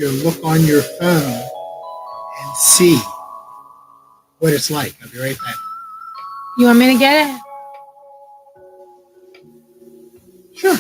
You look on your phone and see what it's like. I'll be right back. You want me to get it? Sure.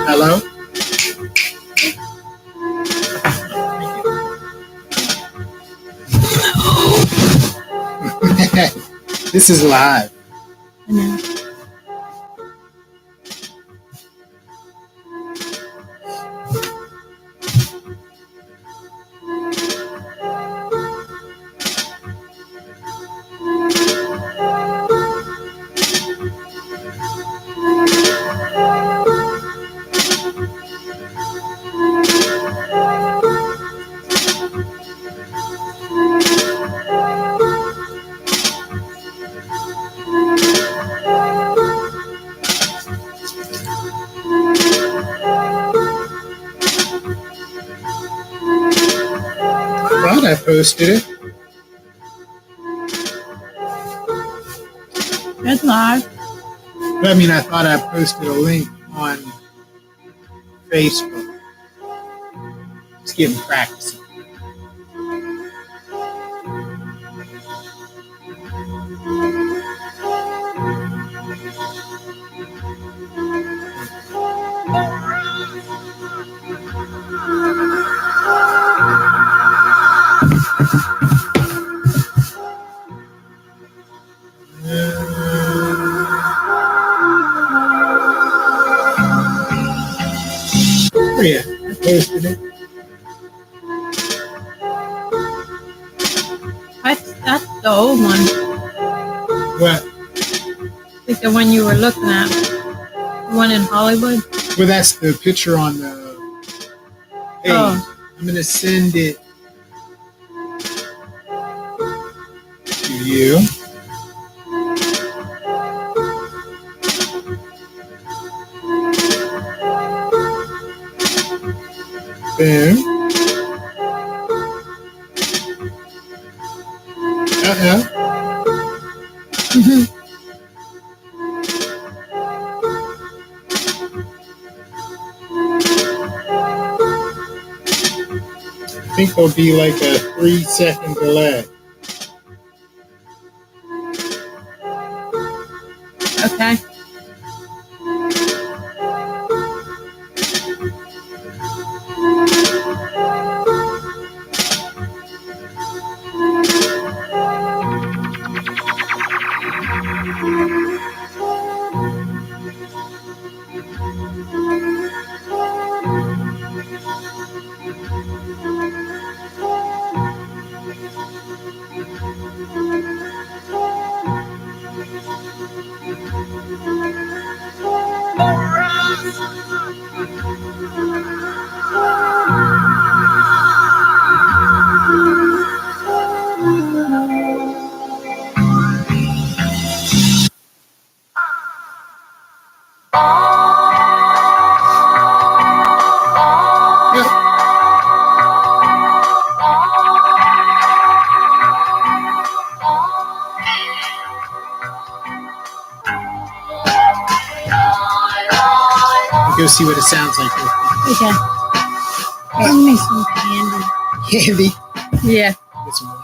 Hello? This is live. I know. I thought I posted it. It's live. I mean, I thought I posted a link on Facebook. Just getting practice. Oh yeah, I posted it. That's the old one. What? Like the one you were looking at. The one in Hollywood. Well, that's the picture on the page. Oh. I'm gonna send it to you. Boom. I think there'll be like a 3-second delay. Okay. Go see what it sounds like. Okay. Give me some candy. Candy. Yeah. Get some more.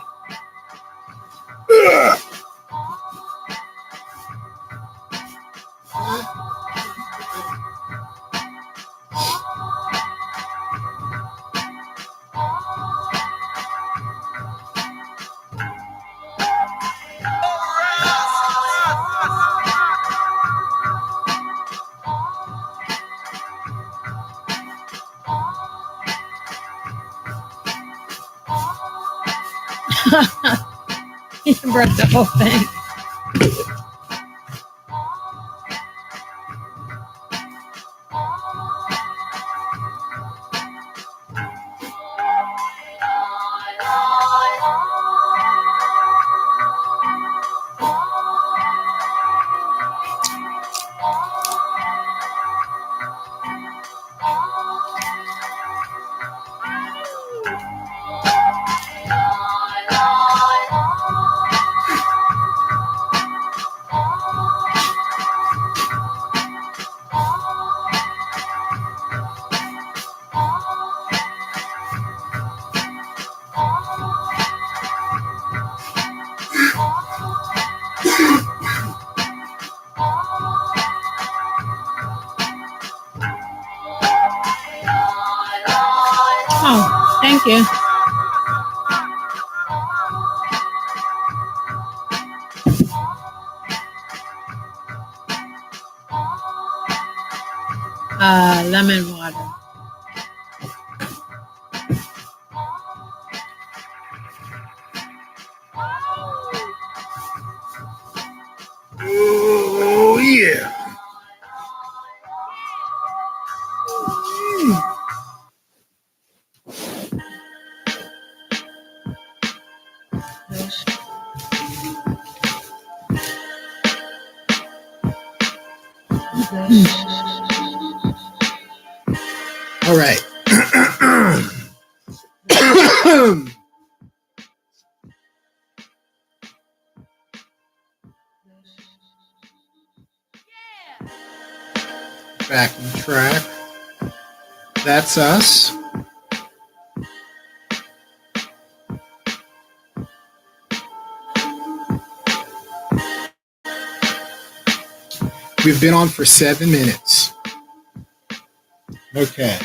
You broke the whole thing. Oh, thank you. Lemon water. Oh, yeah. All right. Backing track. That's us. We've been on for 7 minutes. Okay.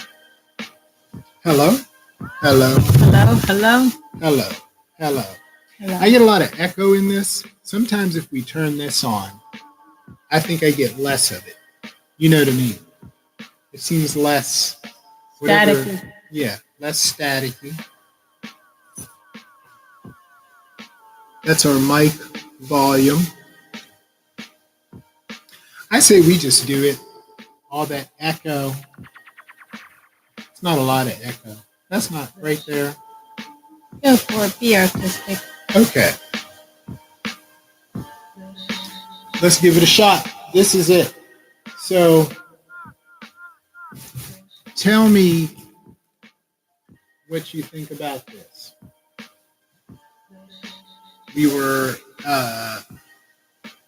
Hello? Hello? Hello, hello, Hello? Hello? hello. I get a lot of echo in this. Sometimes if we turn this on, I think I get less of it. You know what I mean? It seems less... whatever- Staticky. Yeah, less staticky. That's our mic volume. I say we just do it. All that echo. It's not a lot of echo. That's not right there. Go for it. Be artistic. Okay. Let's give it a shot. This is it. So, tell me what you think about this. We were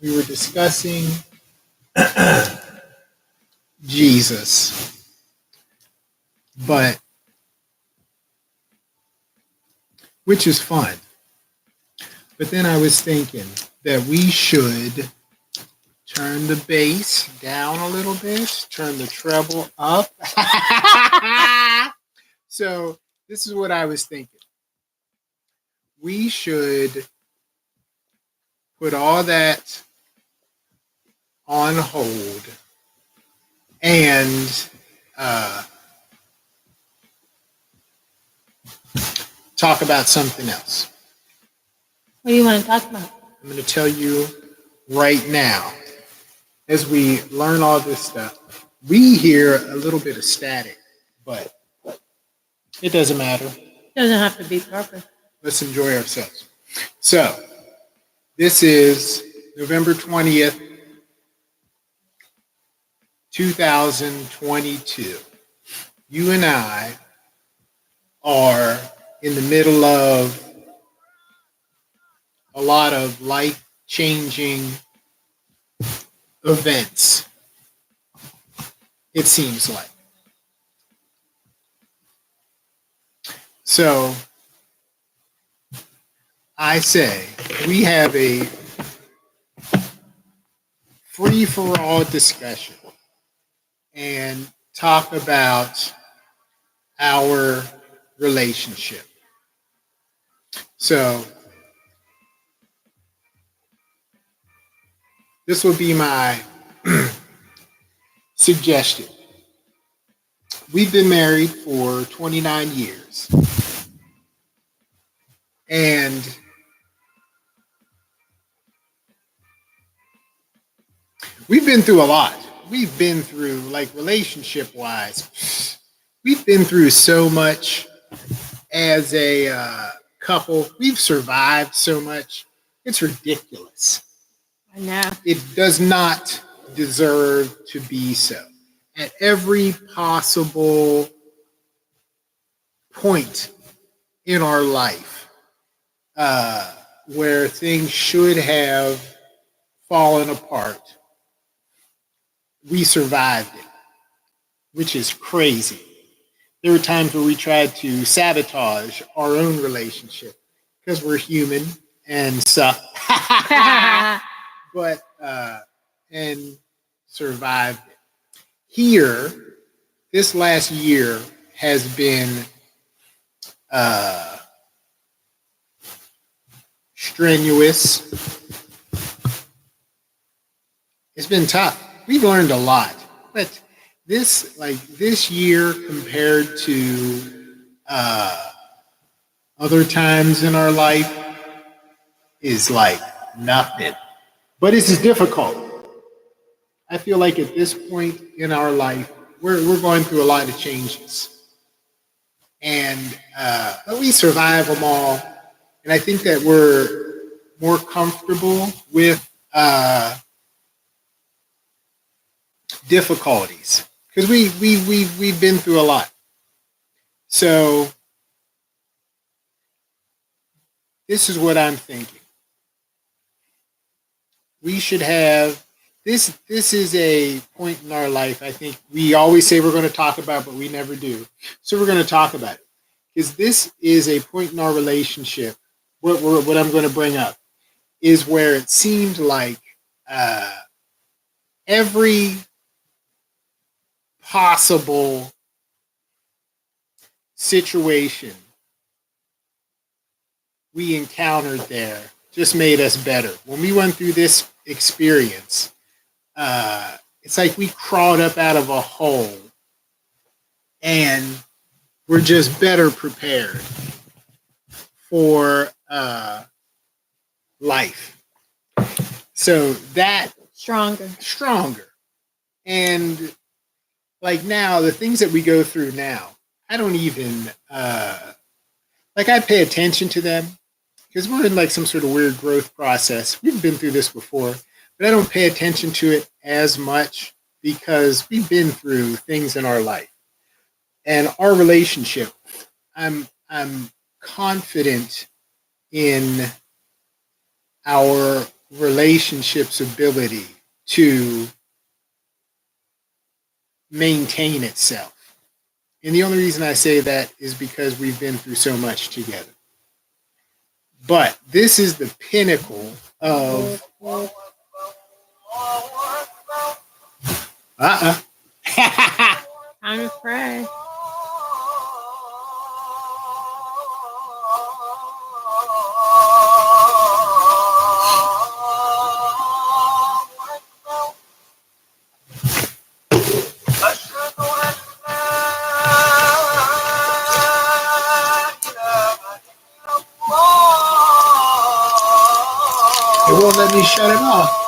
discussing Jesus, but which is fun. But then I was thinking that we should turn the bass down a little bit, turn the treble up. So this is what I was thinking. We should put all that on hold and talk about something else. What do you want to talk about? I'm going to tell you right now, as we learn all this stuff, we hear a little bit of static, but it doesn't matter. Doesn't have to be perfect. Let's enjoy ourselves. So, this is November 20th, 2022. You and I are in the middle of a lot of life-changing events, it seems like. So, I say we have a free-for-all discussion and talk about our relationship. So, this will be my suggestion. We've been married for 29 years. And we've been through a lot. We've been through, like, relationship wise, we've been through so much as a couple. We've survived so much. It's ridiculous. I know. It does not deserve to be so. At every possible point in our life where things should have fallen apart, we survived it, which is crazy. There were times where we tried to sabotage our own relationship because we're human and suck, but and survived it. Here, this last year has been strenuous. It's been tough. We've learned a lot, but this year compared to other times in our life is like nothing. But it's difficult. I feel like at this point in our life, we're going through a lot of changes, and but we survive them all. And I think that we're more comfortable with difficulties because we've been through a lot. So this is what I'm thinking. We should have this. This is a point in our life. I think we always say we're going to talk about, but we never do. So we're going to talk about it because this is a point in our relationship. What I'm going to bring up is where it seemed like every possible situation we encountered there just made us better. When we went through this experience, it's like we crawled up out of a hole and we're just better prepared for life. So that stronger. And like now, the things that we go through now, I don't even like I pay attention to them because we're in like some sort of weird growth process. We've been through this before, but I don't pay attention to it as much because we've been through things in our life. And our relationship, I'm confident in our relationship's ability to maintain itself. And the only reason I say that is because we've been through so much together. But this is the pinnacle of Time to pray. It won't let me shut it off.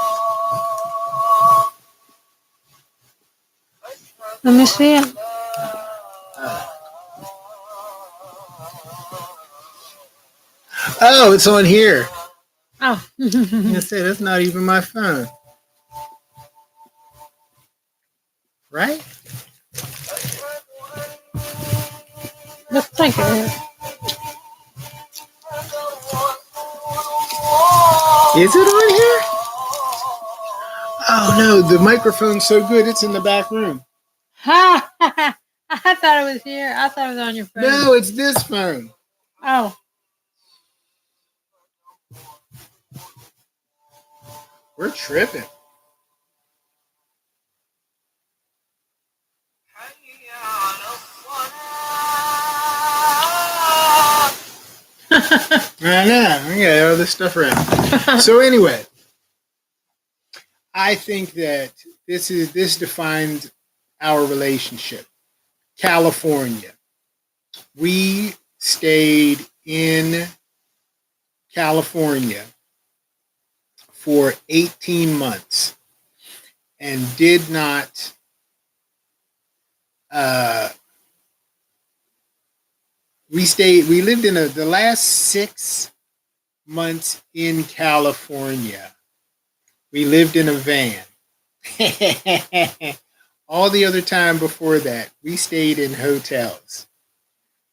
Let me see it. Oh, it's on here. Oh. I say that's not even my phone. Right? Let's think of it. Is it on here? Oh no, the microphone's so good it's in the back room. Ha! I thought it was here. I thought it was on your phone. No, it's this phone. Oh. We're tripping. I know. We got all this stuff around. So anyway, I think that this defined our relationship. California. We stayed in California for 18 months. and did not we lived in the last 6 months in California. We lived in a van. All the other time before that, we stayed in hotels,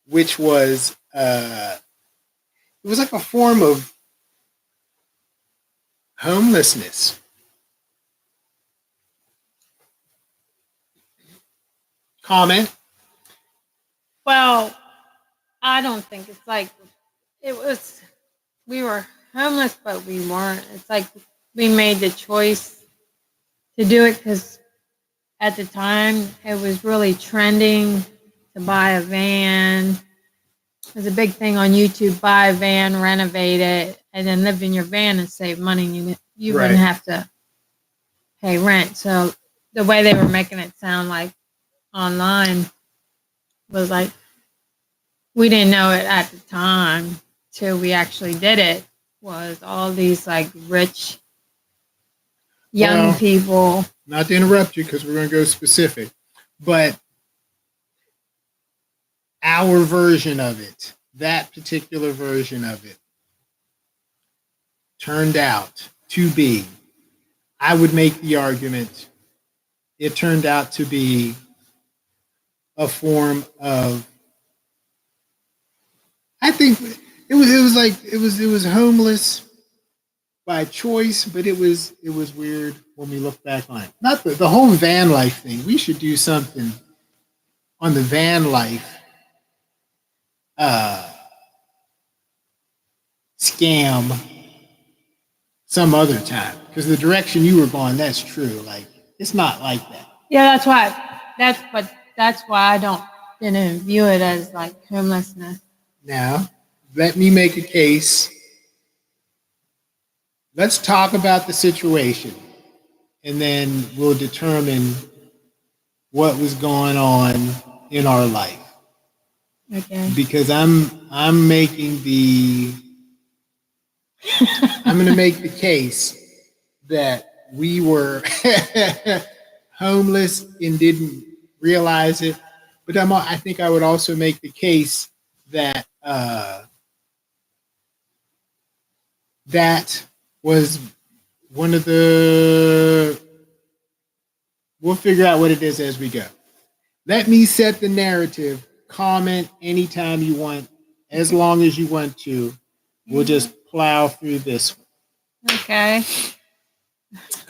which was it was like a form of homelessness. Comment? Well, I don't think it's like it was. We were homeless, but we weren't. It's like we made the choice to do it because at the time it was really trending to buy a van. It was a big thing on YouTube: buy a van, renovate it, and then live in your van and save money. You Right. wouldn't have to pay rent. So the way they were making it sound like online was like we didn't know it at the time till we actually did it. Was all these like rich young Well, people. not to interrupt you because we're going to go specific, but our version of it, that particular version of it, turned out to be, I would make the argument, it turned out to be a form of, I think it was homeless by choice, but it was weird when we look back on it. Not the whole van life thing. We should do something on the van life scam some other time, because the direction you were going, that's true. Like, it's not like that. Yeah, that's why I didn't view it as like homelessness. Now, let me make a case. Let's talk about the situation, and then we'll determine what was going on in our life. Okay. Because I'm making I'm going to make the case that we were homeless and didn't realize it. But I think I would also make the case that that was one of the. We'll figure out what it is as we go. Let me set the narrative. Comment anytime you want, as long as you want to. We'll just plow through this one. Okay.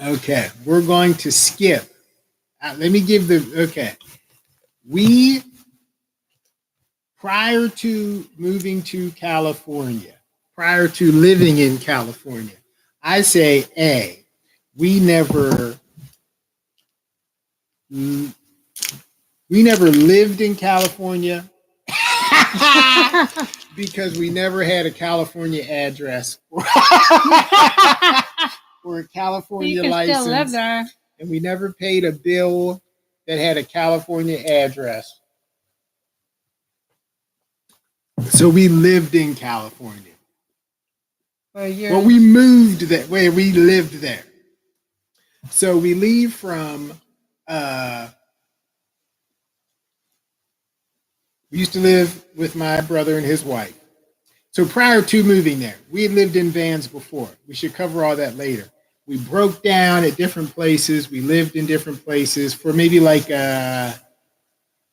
Okay, we're going to skip. Let me give okay. We, prior to moving to California, prior to living in California, I say A, we never lived in California because we never had a California address or a California You can license. still live there. And we never paid a bill that had a California address. So we lived in California. Well, we moved that way. We lived there. So we leave from, we used to live with my brother and his wife. So prior to moving there, we had lived in vans before. We should cover all that later. We broke down at different places. We lived in different places for maybe like a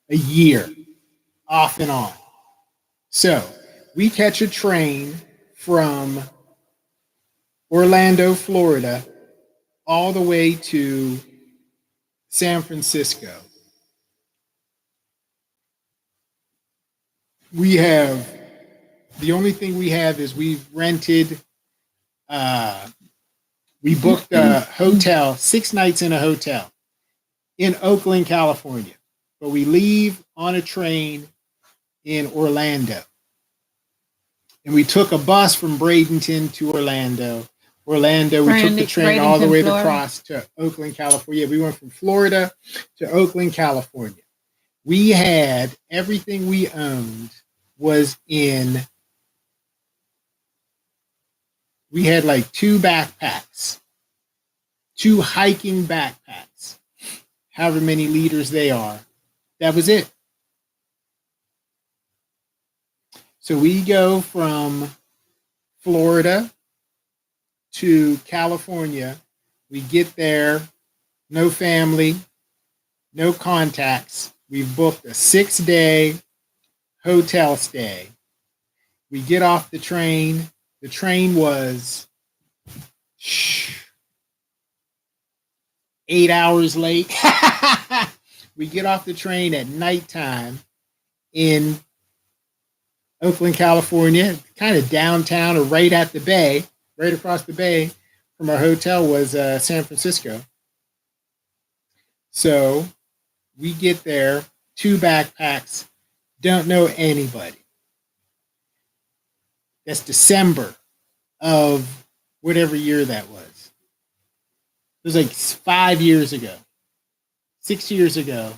year, off and on. So we catch a train from Orlando, Florida, all the way to San Francisco. The only thing we have is we've rented, we booked a hotel, 6 nights in a hotel in Oakland, California. But we leave on a train in Orlando. And we took a bus from Bradenton to Orlando. We took the train all the way across to Oakland, California. We went from Florida to Oakland, California. We had everything we owned was we had like 2 backpacks, 2 hiking backpacks, however many liters they are. That was it. So we go from Florida to California. We get there, no family, no contacts. We've booked a 6-day hotel stay. We get off the train. The train was 8 hours late. We get off the train at nighttime in Oakland, California, kind of downtown or right at the bay, right across the bay from our hotel was San Francisco. So we get there, 2 backpacks, don't know anybody. That's December of whatever year that was. It was like 5 years ago, 6 years ago.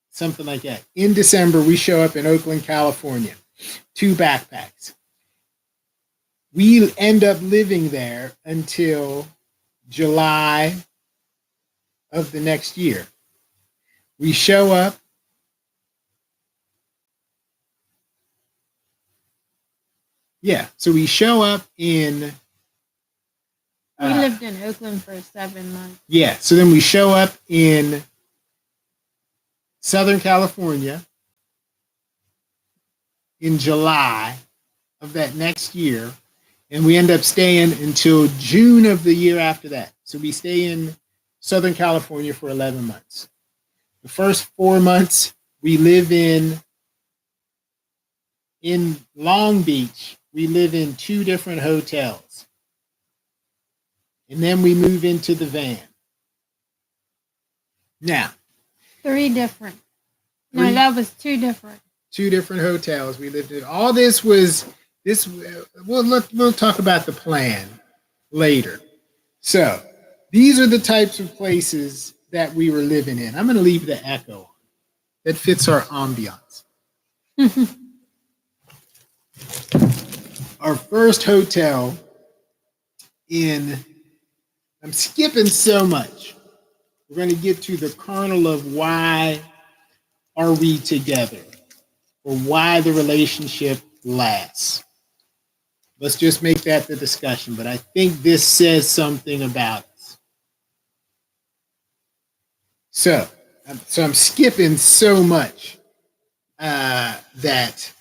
Something like that. In December, we show up in Oakland, California. 2 backpacks. We end up living there until July of the next year. We show up. Yeah, so we show up in... We lived in Oakland for 7 months. Yeah, so then we show up in Southern California in July of that next year, and we end up staying until June of the year after that. So we stay in Southern California for 11 months. The first 4 months we live in Long Beach. We live in 2 different hotels. And then we move into the van. Now, 3 different. No, that was 2 different. 2 different hotels we lived in. All this was this. We'll talk about the plan later. So these are the types of places that we were living in. I'm going to leave the echo on. That fits our ambiance. Our first hotel in. I'm skipping so much. We're going to get to the kernel of why are we together or why the relationship lasts. Let's just make that the discussion, but I think this says something about us. So I'm skipping so much that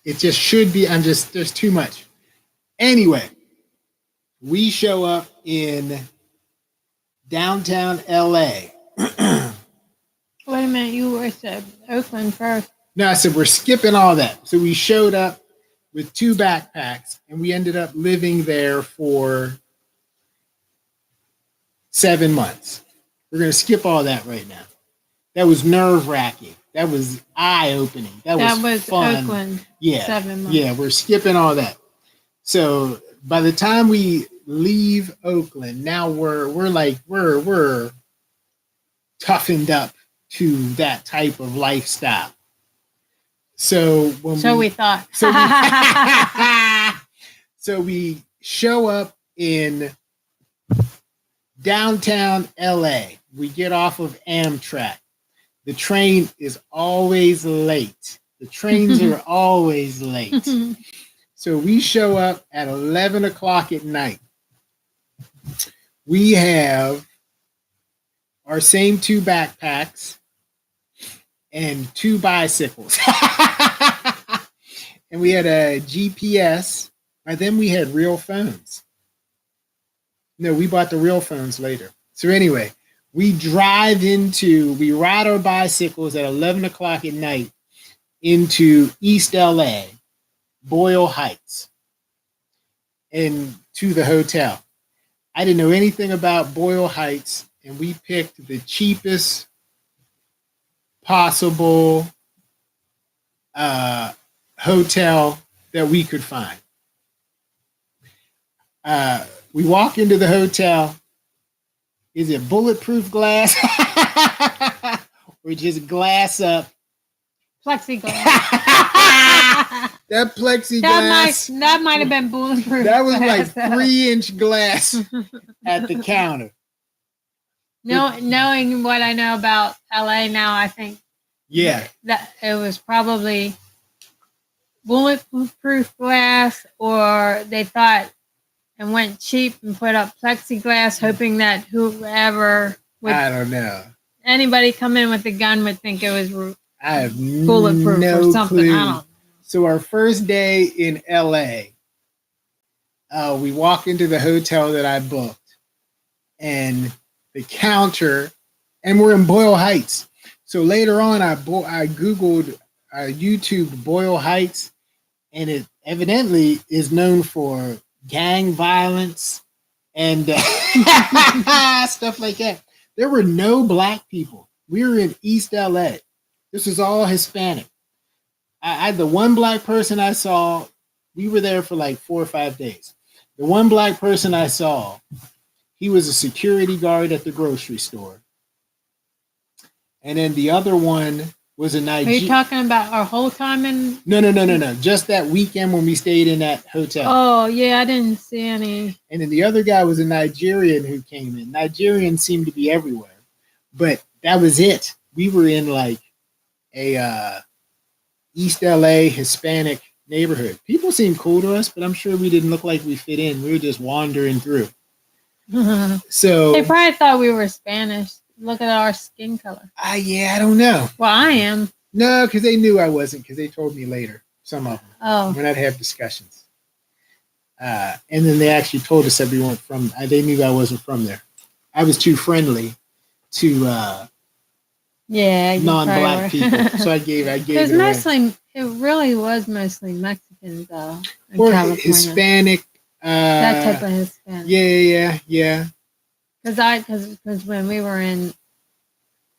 it just should be, there's too much. Anyway, we show up in downtown LA. Wait a minute, you said Oakland first. No, I said we're skipping all that. So we showed up with 2 backpacks and we ended up living there for 7 months. We're going to skip all that right now. That was nerve-wracking. That was eye-opening. That was fun. Oakland. Yeah. 7 months. Yeah, we're skipping all that. So by the time we leave Oakland, now we're toughened up to that type of lifestyle. So we thought. So we show up in downtown LA. We get off of Amtrak. The train is always late. The trains are always late. So we show up at 11 o'clock at night. We have our same 2 backpacks and 2 bicycles. And we had a GPS. And then we had real phones. No, we bought the real phones later. So anyway, we ride our bicycles at 11 o'clock at night into East LA, Boyle Heights, and to the hotel. I didn't know anything about Boyle Heights, and we picked the cheapest possible hotel that we could find. We walk into the hotel. Is it bulletproof glass or just glass up? Plexiglass. That plexiglass. That might have been bulletproof. That was like glass. 3-inch glass at the counter. Knowing what I know about LA now, I think Yeah. that it was probably bulletproof glass, or they thought and went cheap and put up plexiglass, hoping that whoever I don't know. anybody come in with a gun would think it was I have bulletproof no or something. clue. I don't. So our first day in LA, we walk into the hotel that I booked, and the counter, and we're in Boyle Heights. So later on, I Googled, YouTube Boyle Heights, and it evidently is known for gang violence and stuff like that. There were no black people. We were in East LA. This was all Hispanic. I the one black person I saw, we were there for like 4 or 5 days. The one black person I saw, he was a security guard at the grocery store. And then the other one was a Are Nigerian. you talking about our whole time in? No. Just that weekend when we stayed in that hotel. Oh yeah, I didn't see any. And then the other guy was a Nigerian who came in. Nigerians seemed to be everywhere. But that was it. We were in like a East LA Hispanic neighborhood. People seemed cool to us, but I'm sure we didn't look like we fit in. We were just wandering through. So They probably thought we were Spanish. Look at our skin color. I don't know. Well, I am. No, because they knew I wasn't, because they told me later. Some of them. Oh, When I'd have discussions. And then they actually told us that we weren't from, they knew I wasn't from there. I was too friendly to yeah. you non-black probably were. people. So I gave It was it away. mostly. It really was mostly Mexicans, though. In Or California. Hispanic. That type of Hispanic. Yeah. Because when we were in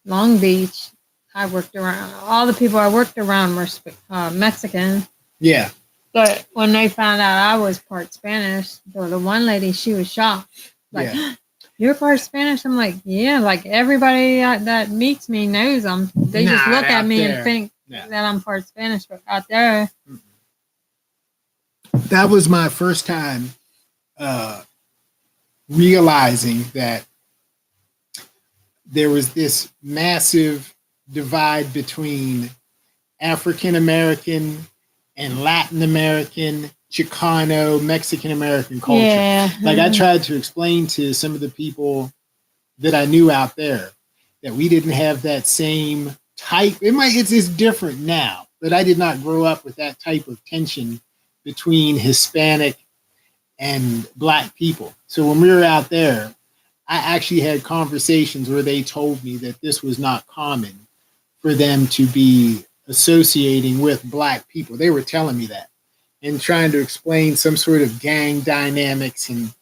Long Beach, I worked around. All the people I worked around were Mexican. Yeah. But when they found out I was part Spanish, the one lady, she was shocked. Like, Yeah. you're part Spanish? I'm like, yeah. Like everybody that meets me knows them. They just Not look at out me there. and think Yeah. that I'm part Spanish. But out there, That was my first time realizing that there was this massive divide between African American and Latin American, Chicano, Mexican American culture. yeah. Like I tried to explain to some of the people that I knew out there that we didn't have that same type. It's different now, but I did not grow up with that type of tension between Hispanic and black people. So when we were out there, I actually had conversations where they told me that this was not common for them to be associating with black people. They were telling me that and trying to explain some sort of gang dynamics, and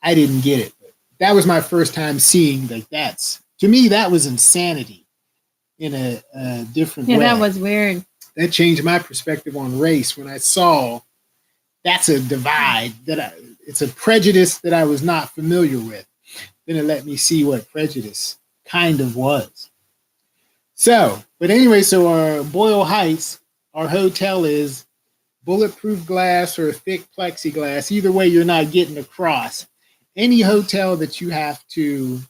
I didn't get it. But that was my first time seeing to me, that was insanity in a different way. Yeah, that was weird. That changed my perspective on race when I saw that's a divide, it's a prejudice that I was not familiar with. Then it let me see what prejudice kind of was. So, but anyway, so our Boyle Heights, our hotel is bulletproof glass or thick plexiglass. Either way, you're not getting across. Any hotel that you have to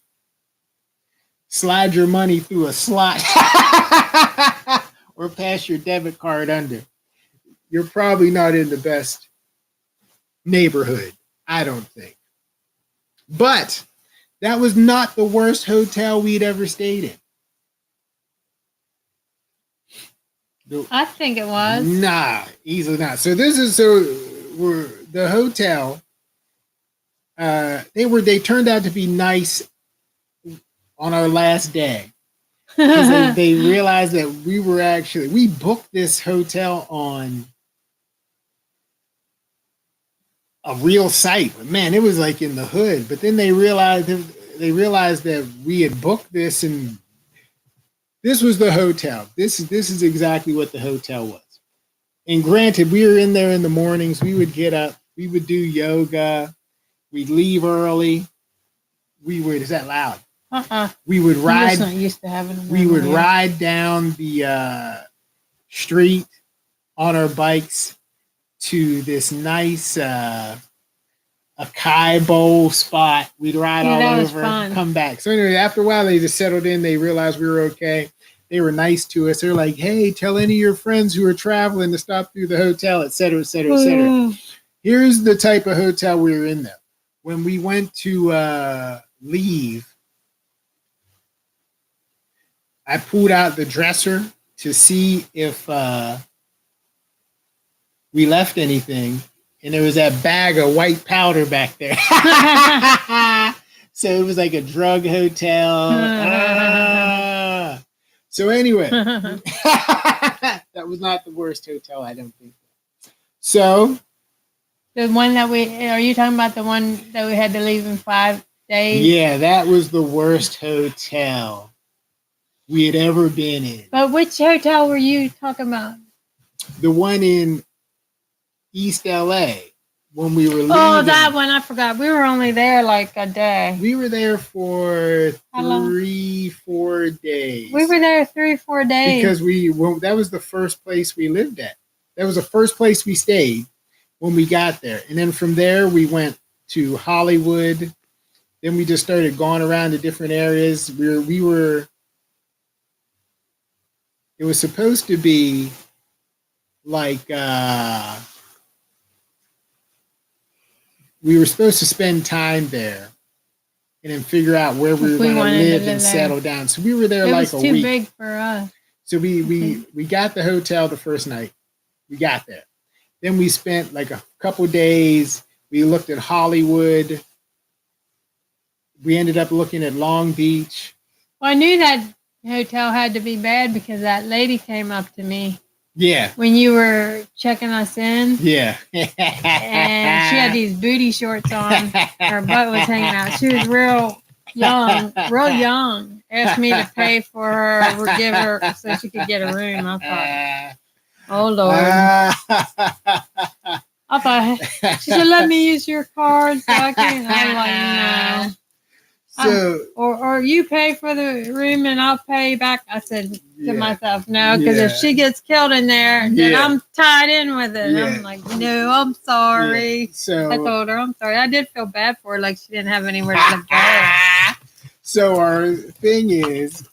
slide your money through a slot or pass your debit card under, you're probably not in the best neighborhood, I don't think. But that was not the worst hotel we'd ever stayed in. I think it was. Nah, easily not. So we're the hotel. They turned out to be nice on our last day. Because they realized that we booked this hotel on a real site. But man, it was like in the hood. But then they realized that we had booked this, and this was the hotel. This is exactly what the hotel was. And granted, we were in there in the mornings. We would get up. We would do yoga. We'd leave early. Is that loud? We would I'm ride. just not used to having them We would over here. ride down the street on our bikes to this nice Acai Bowl spot. We'd ride Yeah, all that was over, fun. come back. So anyway, after a while, they just settled in. They realized we were okay. They were nice to us. They're like, hey, tell any of your friends who are traveling to stop through the hotel, et cetera, et cetera, et cetera. Ooh. Here's the type of hotel we were in, though. When we went to leave, I pulled out the dresser to see if we left anything, and there was that bag of white powder back there. So it was like a drug hotel. So anyway, that was not the worst hotel, I don't think. So The one that are you talking about the one that we had to leave in 5 days? yeah, that was the worst hotel we had ever been in. But which hotel were you talking about? The one in East LA when we were leaving. Oh, that one, I forgot. We were only there like a day. We were there for How long? 3-4 days. We were there 3-4 days. Because that was the first place we lived at. That was the first place we stayed when we got there. And then from there, we went to Hollywood. Then we just started going around to different areas. It was supposed to be like, we were supposed to spend time there and then figure out where we were going to live and settle down. So we were there it like was a too week. big for us. So we got the hotel the first night. We got there. Then we spent like a couple days. We looked at Hollywood. We ended up looking at Long Beach. Well, I knew that hotel had to be bad because that lady came up to me Yeah. when you were checking us in. Yeah. And she had these booty shorts on. Her butt was hanging out. She was real young. Asked me to pay for her or give her so she could get a room. I thought, oh Lord. I thought she said, let me use your card so I can. I'm like, no. So Or you pay for the room and I'll pay back. I said to myself, no, because if she gets killed in there, then I'm tied in with it. Yeah. I'm like, no, I'm sorry. Yeah. So I told her, I'm sorry. I did feel bad for her, like she didn't have anywhere to go. So our thing is,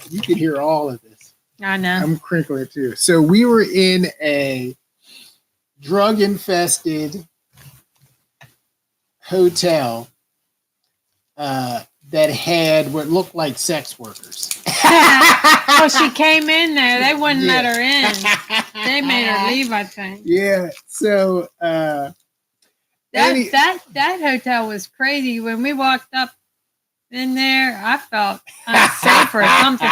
you can hear all of this. I know. I'm crinkling too. So we were in a drug-infested hotel that had what looked like sex workers. Well, she came in there. They wouldn't let her in. They made her leave, I think. Yeah. So That hotel was crazy. When we walked up in there, I felt unsafe or something.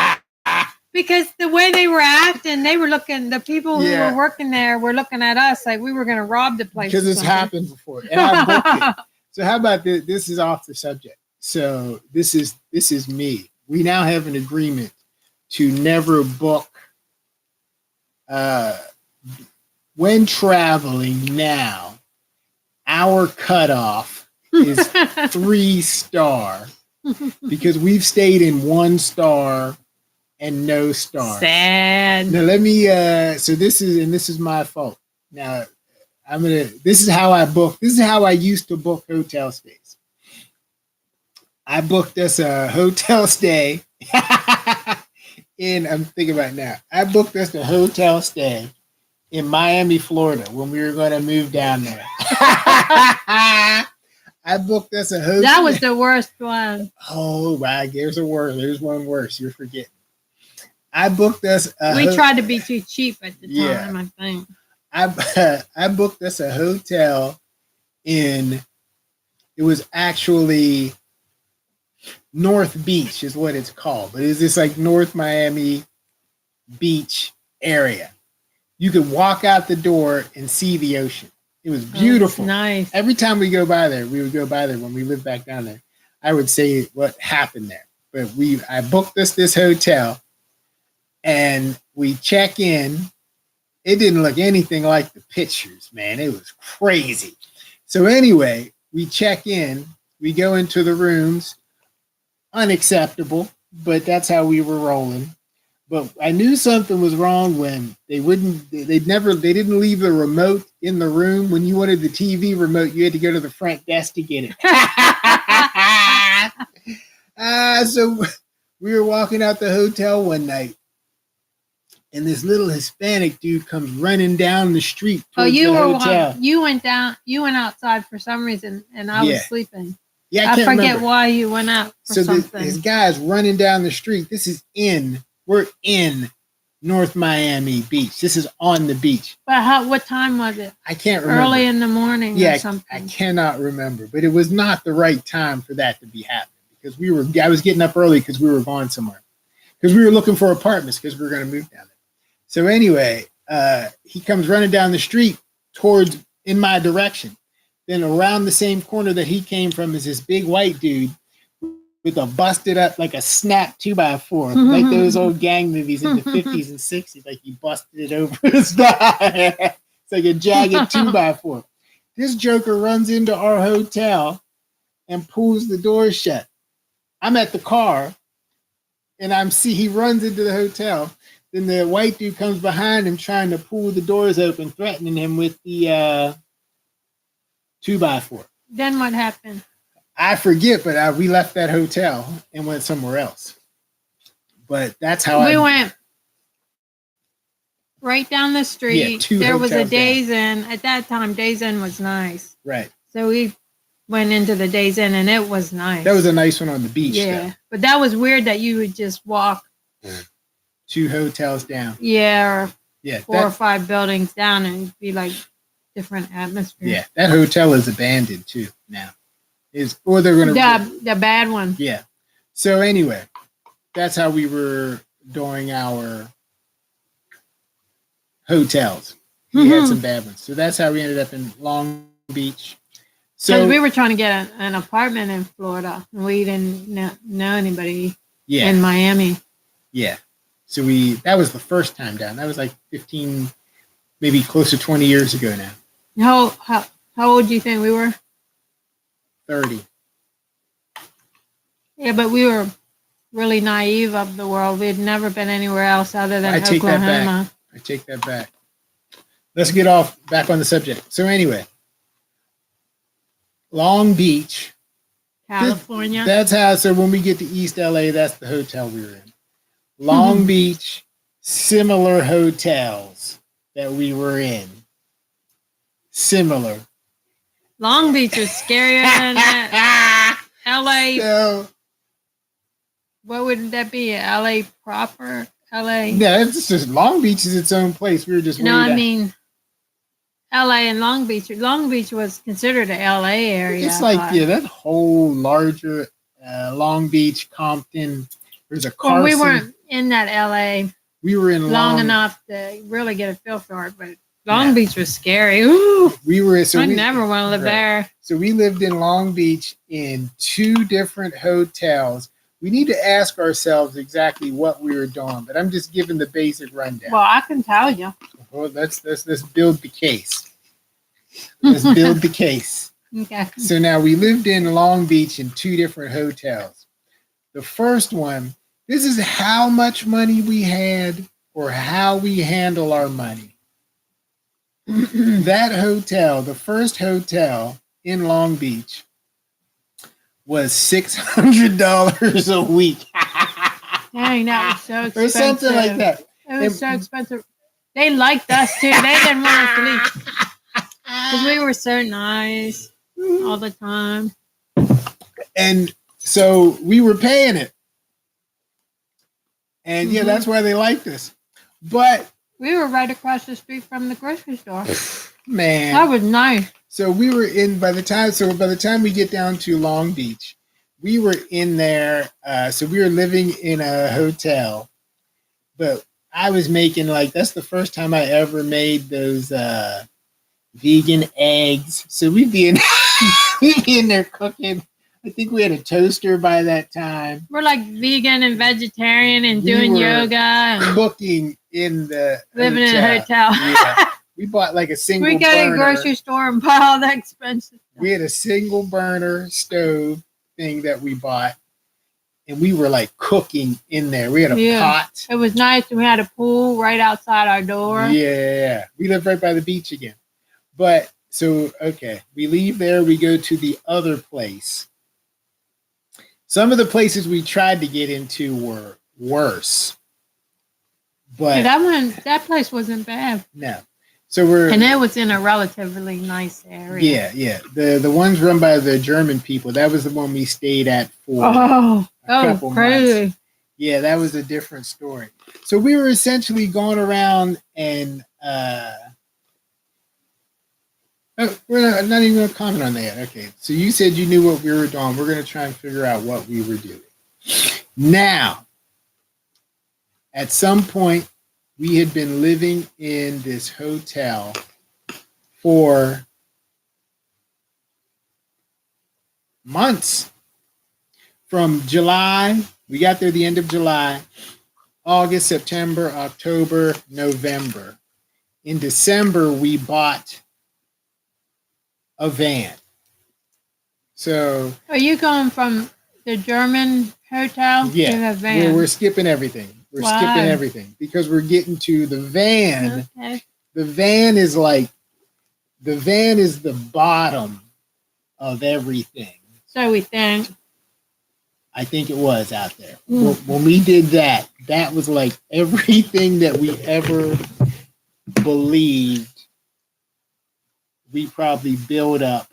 Because the way they were acting, they were looking, the people who were working there were looking at us like we were going to rob the place. Because it's happened before. And I booked it. So how about this? This is off the subject. So this is me. We now have an agreement to never book when traveling now. Our cutoff is 3-star because we've stayed in 1-star and no star. Sad. Now let me so this is my fault. Now this is how I book. This is how I used to book hotel stays. I booked us a hotel stay I'm thinking about it now. I booked us a hotel stay in Miami, Florida when we were going to move down there. I booked us a hotel. That was the worst one. Oh, wow. There's one worse. You're forgetting. I booked us we tried to be too cheap at the time, I think. I booked us a hotel it was actually North Beach is what it's called, but it's this like North Miami Beach area. You could walk out the door and see the ocean. It was beautiful. Nice. Every time we would go by there when we lived back down there. I would say what happened there. But I booked this hotel and we check in. It didn't look anything like the pictures, man. It was crazy. So anyway, we check in, we go into the rooms. Unacceptable, but that's how we were rolling. But I knew something was wrong when they didn't leave the remote in the room. When you wanted the TV remote, you had to go to the front desk to get it. So we were walking out the hotel one night, and this little Hispanic dude comes running down the street towards the hotel. You went outside for some reason, and I was sleeping. Yeah, I forget why you went out for something. This guy's running down the street. We're in North Miami Beach. This is on the beach. But what time was it? I can't remember. Early in the morning or something. I cannot remember. But it was not the right time for that to be happening because I was getting up early because we were going somewhere. Because we were looking for apartments because we were going to move down there. So anyway, he comes running down the street in my direction. Then around the same corner that he came from is this big white dude with a busted up, like a snap 2x4, like those old gang movies in the 50s and 60s, like he busted it over his thigh. It's like a jagged 2x4. This joker runs into our hotel and pulls the door shut. I'm at the car, and he runs into the hotel. Then the white dude comes behind him trying to pull the doors open, threatening him with the 2x4. Then what happened? I forget, but we left that hotel and went somewhere else. But that's how we went right down the street. Yeah, there was a Days Inn. At that time, Days Inn was nice. Right. So we went into the Days Inn, and it was nice. That was a nice one on the beach. Yeah. Though. But that was weird that you would just walk 2 hotels down. Yeah, or 4 or 5 buildings down, and it'd be like different atmosphere. Yeah, that hotel is abandoned too now. Or they're gonna the bad one. Yeah. So anyway, that's how we were doing our hotels. We had some bad ones. So that's how we ended up in Long Beach. So we were trying to get an apartment in Florida, and we didn't know anybody in Miami. Yeah. So that was the first time down. That was like 15, maybe close to 20 years ago now. How old do you think we were? 30. Yeah, but we were really naive of the world. We'd never been anywhere else other than Oklahoma. I take that back. Let's get back on the subject. So anyway, Long Beach, California. So when we get to East LA, that's the hotel we were in. Long Beach, similar hotels that we were in. Similar. Long Beach is scarier than LA. So, what would that be? LA proper? LA? No, it's just Long Beach is its own place. We were just I mean LA and Long Beach. Long Beach was considered a LA area. It's like that whole larger Long Beach, Compton. There's a Carson. Well, we weren't in that LA. We were in long enough to really get a feel for it, but Long Beach was scary. Ooh, I never want to live there. So we lived in Long Beach in 2 different hotels. We need to ask ourselves exactly what we were doing, but I'm just giving the basic rundown. Well, I can tell you. Well, let's build the case. Let's build the case. Okay. So now we lived in Long Beach in 2 different hotels. The first one, this is how much money we had or how we handle our money. That hotel, the first hotel in Long Beach, was $600 a week. Dang, that was so expensive. Or something like that. It was so expensive. They liked us too. They didn't want us to leave. Because we were so nice all the time. And so we were paying it. And that's why they liked us. But we were right across the street from the grocery store. Man. That was nice. So we were by the time we get down to Long Beach, we were in there. So we were living in a hotel, but I was making that's the first time I ever made those vegan eggs. So we'd be in there cooking. I think we had a toaster by that time. We're like vegan and vegetarian and doing yoga and cooking in the living in a hotel. Yeah. We bought like a single burner. We go to a grocery store and buy all that expensive stuff. We had a single burner stove thing that we bought. and we were like cooking in there. We had a Yeah. pot. It was nice. We had a pool right outside our door. Yeah. We live right by the beach again. But so, okay, we leave there, we go to the other place. Some of the places we tried to get into were worse. But That place wasn't bad. no. So we're And it was in a relatively nice area. yeah. The ones run by the German people, that was the one we stayed at for Oh, a couple crazy. months. Yeah, that was a different story. So we were essentially going around and we're not even going to comment on that. Okay, so you said you knew what we were doing. We're going to try and figure out what we were doing. Now, at some point, we had been living in this hotel for months. From July, we got there the end of July, August, September, October, November. In December, we bought a van. So Are you going from the German hotel to the van? we're skipping everything. We're Why? skipping everything because we're getting to the van. Okay. The van is the bottom of everything. So we think. I think it was out there. Mm. When we did that, that was like everything that we ever believed we probably built up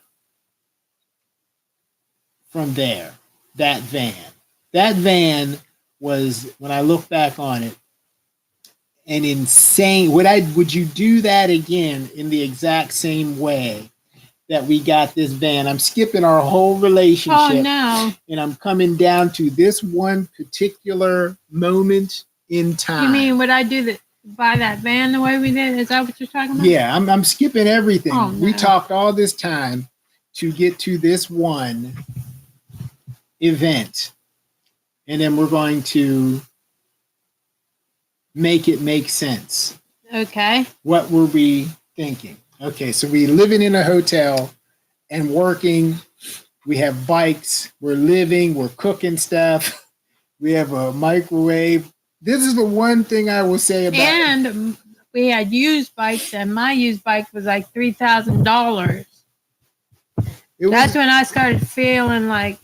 from there. That van was, when I look back on it, an insane. Would you do that again in the exact same way that we got this van? I'm skipping our whole relationship. Oh no! And I'm coming down to this one particular moment in time. You mean would I buy that van the way we did? Is that what you're talking about? Yeah, I'm skipping everything. Oh, no. We talked all this time to get to this one event, and then we're going to make it make sense. Okay. What were we thinking? Okay, so we living in a hotel and working. We have bikes. We're living. We're cooking stuff. We have a microwave. This is the one thing I will say about And we had used bikes, and my used bike was like $3,000. it. That's when I started feeling like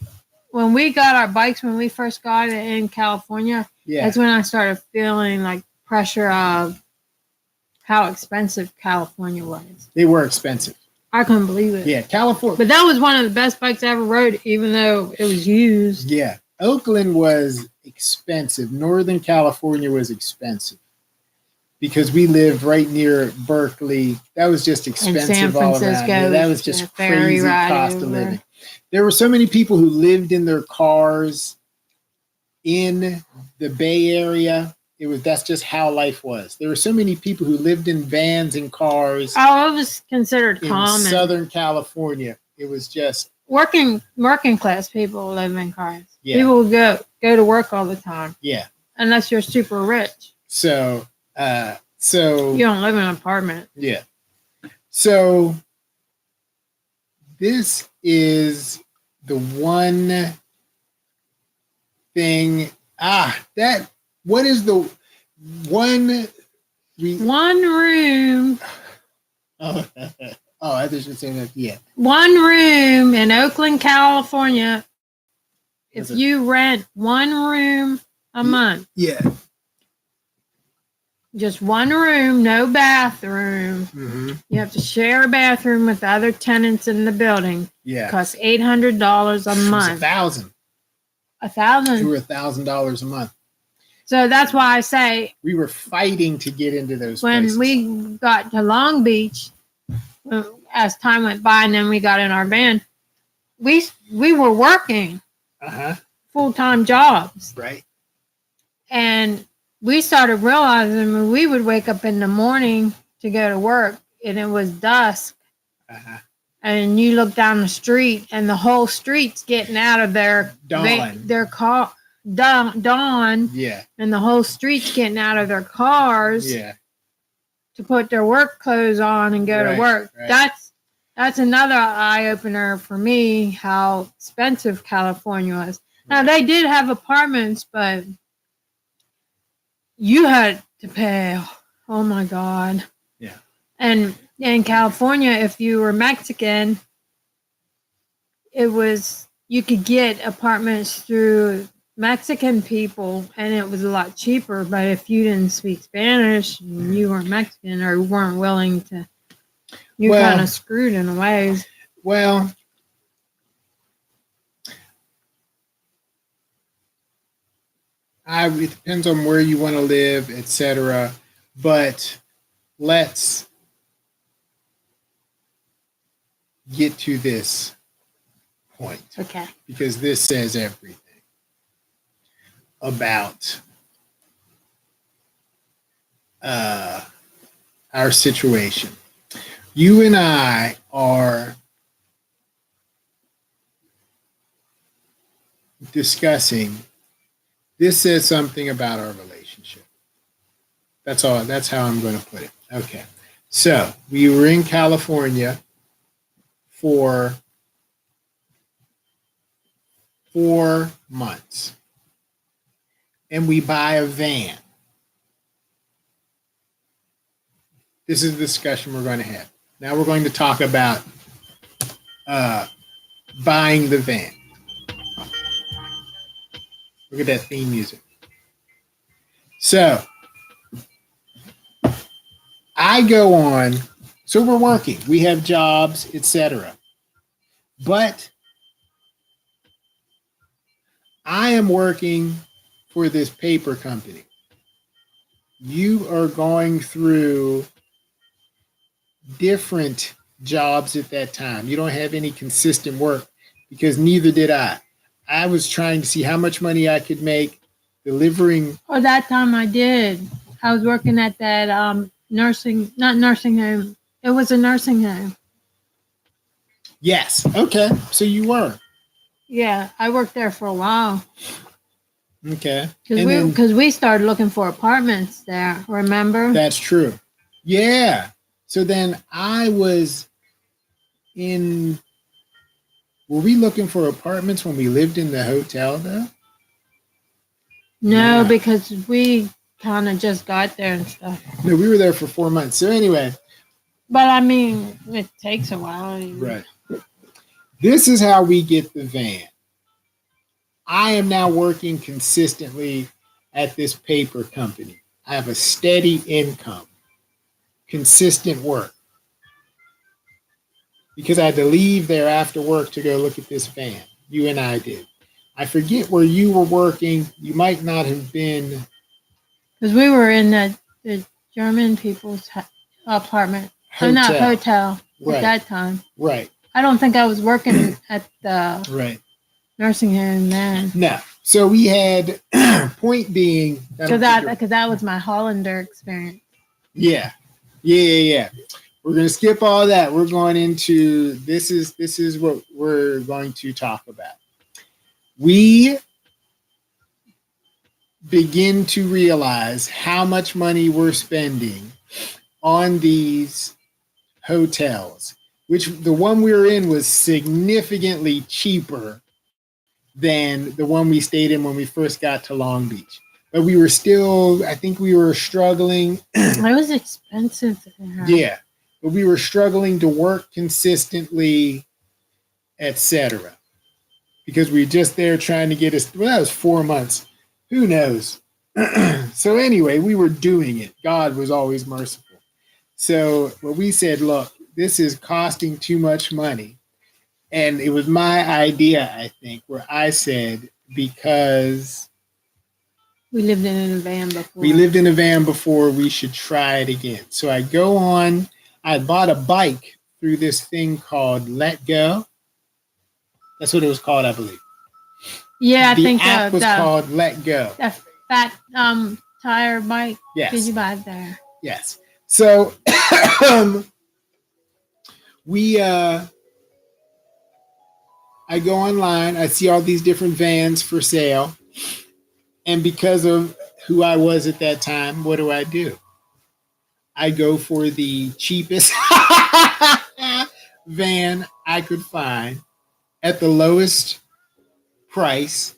when we got our bikes when we first got it in California. Yeah, That's when I started feeling like pressure of how expensive California was. they were expensive. I couldn't believe it. Yeah, California. But that was one of the best bikes I ever rode, even though it was used. Yeah, Oakland was expensive. Northern California was expensive because we lived right near Berkeley. That was just expensive all around. Francisco, Yeah, that was just the ferry crazy ride cost of over. living. There were so many people who lived in their cars in the Bay Area. That's just how life was. There were so many people who lived in vans and cars Oh, it was considered in common. Southern California. It was just Working class people live in cars. Yeah. People would go to work all the time, yeah. unless you're super rich. So You don't live in an apartment. yeah. So this is the one thing. What is the one? One room. Oh, I just should say that. Yeah. One room in Oakland, California. If Is it- you rent one room a month, Yeah. just one room, no bathroom. Mm-hmm. You have to share a bathroom with the other tenants in the building. Yeah. It costs $800 a It was month. $1,000 to $1,000. $1,000 a month. So that's why I say We were fighting to get into those when places. we got to Long Beach, as time went by, and then we got in our van, we were working full-time jobs, Right. and we started realizing when we would wake up in the morning to go to work, and it was dusk, and you look down the street, and the whole street's getting out of their car. Dawn, Yeah. and the whole street's getting out of their cars Yeah. to put their work clothes on and go Right, to work. right. That's another eye opener for me, how expensive California was. Now they did have apartments, but you had to pay. Oh my God. Yeah. And in California, if you were Mexican, it was you could get apartments through Mexican people and it was a lot cheaper. But if you didn't speak Spanish and you weren't Mexican or weren't willing to, you kind of screwed in a way. Well, it depends on where you want to live, etc. But let's get to this point. Okay. Because this says everything about our situation. You and I are discussing. This says something about our relationship. That's all. That's how I'm going to put it. Okay. So we were in California for 4 months. And we buy a van. This is the discussion we're going to have. Now we're going to talk about buying the van. Look at that theme music. So I go on. So we're working. We have jobs, etc. But I am working for this paper company. You are going through different jobs at that time. You don't have any consistent work because neither did I. I was trying to see how much money I could make delivering. Oh, that time I did. I was working at that not nursing home. It was a nursing home. Yes. Okay. So you were. Yeah, I worked there for a while. Okay. Because we started looking for apartments there, remember? That's true. Yeah. So then I was in. Were we looking for apartments when we lived in the hotel, though? No, Yeah. because we kind of just got there and stuff. No, we were there for 4 months. So anyway. But I mean, it takes a while. Right. This is how we get the van. I am now working consistently at this paper company. I have a steady income, consistent work. Because I had to leave there after work to go look at this van. You and I did. I forget where you were working. You might not have been. Because we were in the German people's apartment. Hotel. Oh, not hotel Right. at that time. Right. I don't think I was working at the Right. nursing home then. No. So we had, point being. Because that was my Hollander experience. Yeah. We're going to skip all that. We're going into, this is what we're going to talk about. We begin to realize how much money we're spending on these hotels, which the one we were in was significantly cheaper than the one we stayed in when we first got to Long Beach. But we were still, I think we were struggling. It was expensive there. Yeah. But we were struggling to work consistently, etc. Because we were just there trying to get us, well, that was 4 months. Who knows? So anyway, we were doing it. God was always merciful. So when we said, look, this is costing too much money. And it was my idea, I think, where I said, because we lived in a van before. We should try it again. So I go on. I bought a bike through this thing called Let Go. That's what it was called, I believe. Yeah, I think the app was called Let Go. The fat tire bike. Yes. Did you buy it there? Yes. So I go online. I see all these different vans for sale, and because of who I was at that time, what do? I go for the cheapest van I could find at the lowest price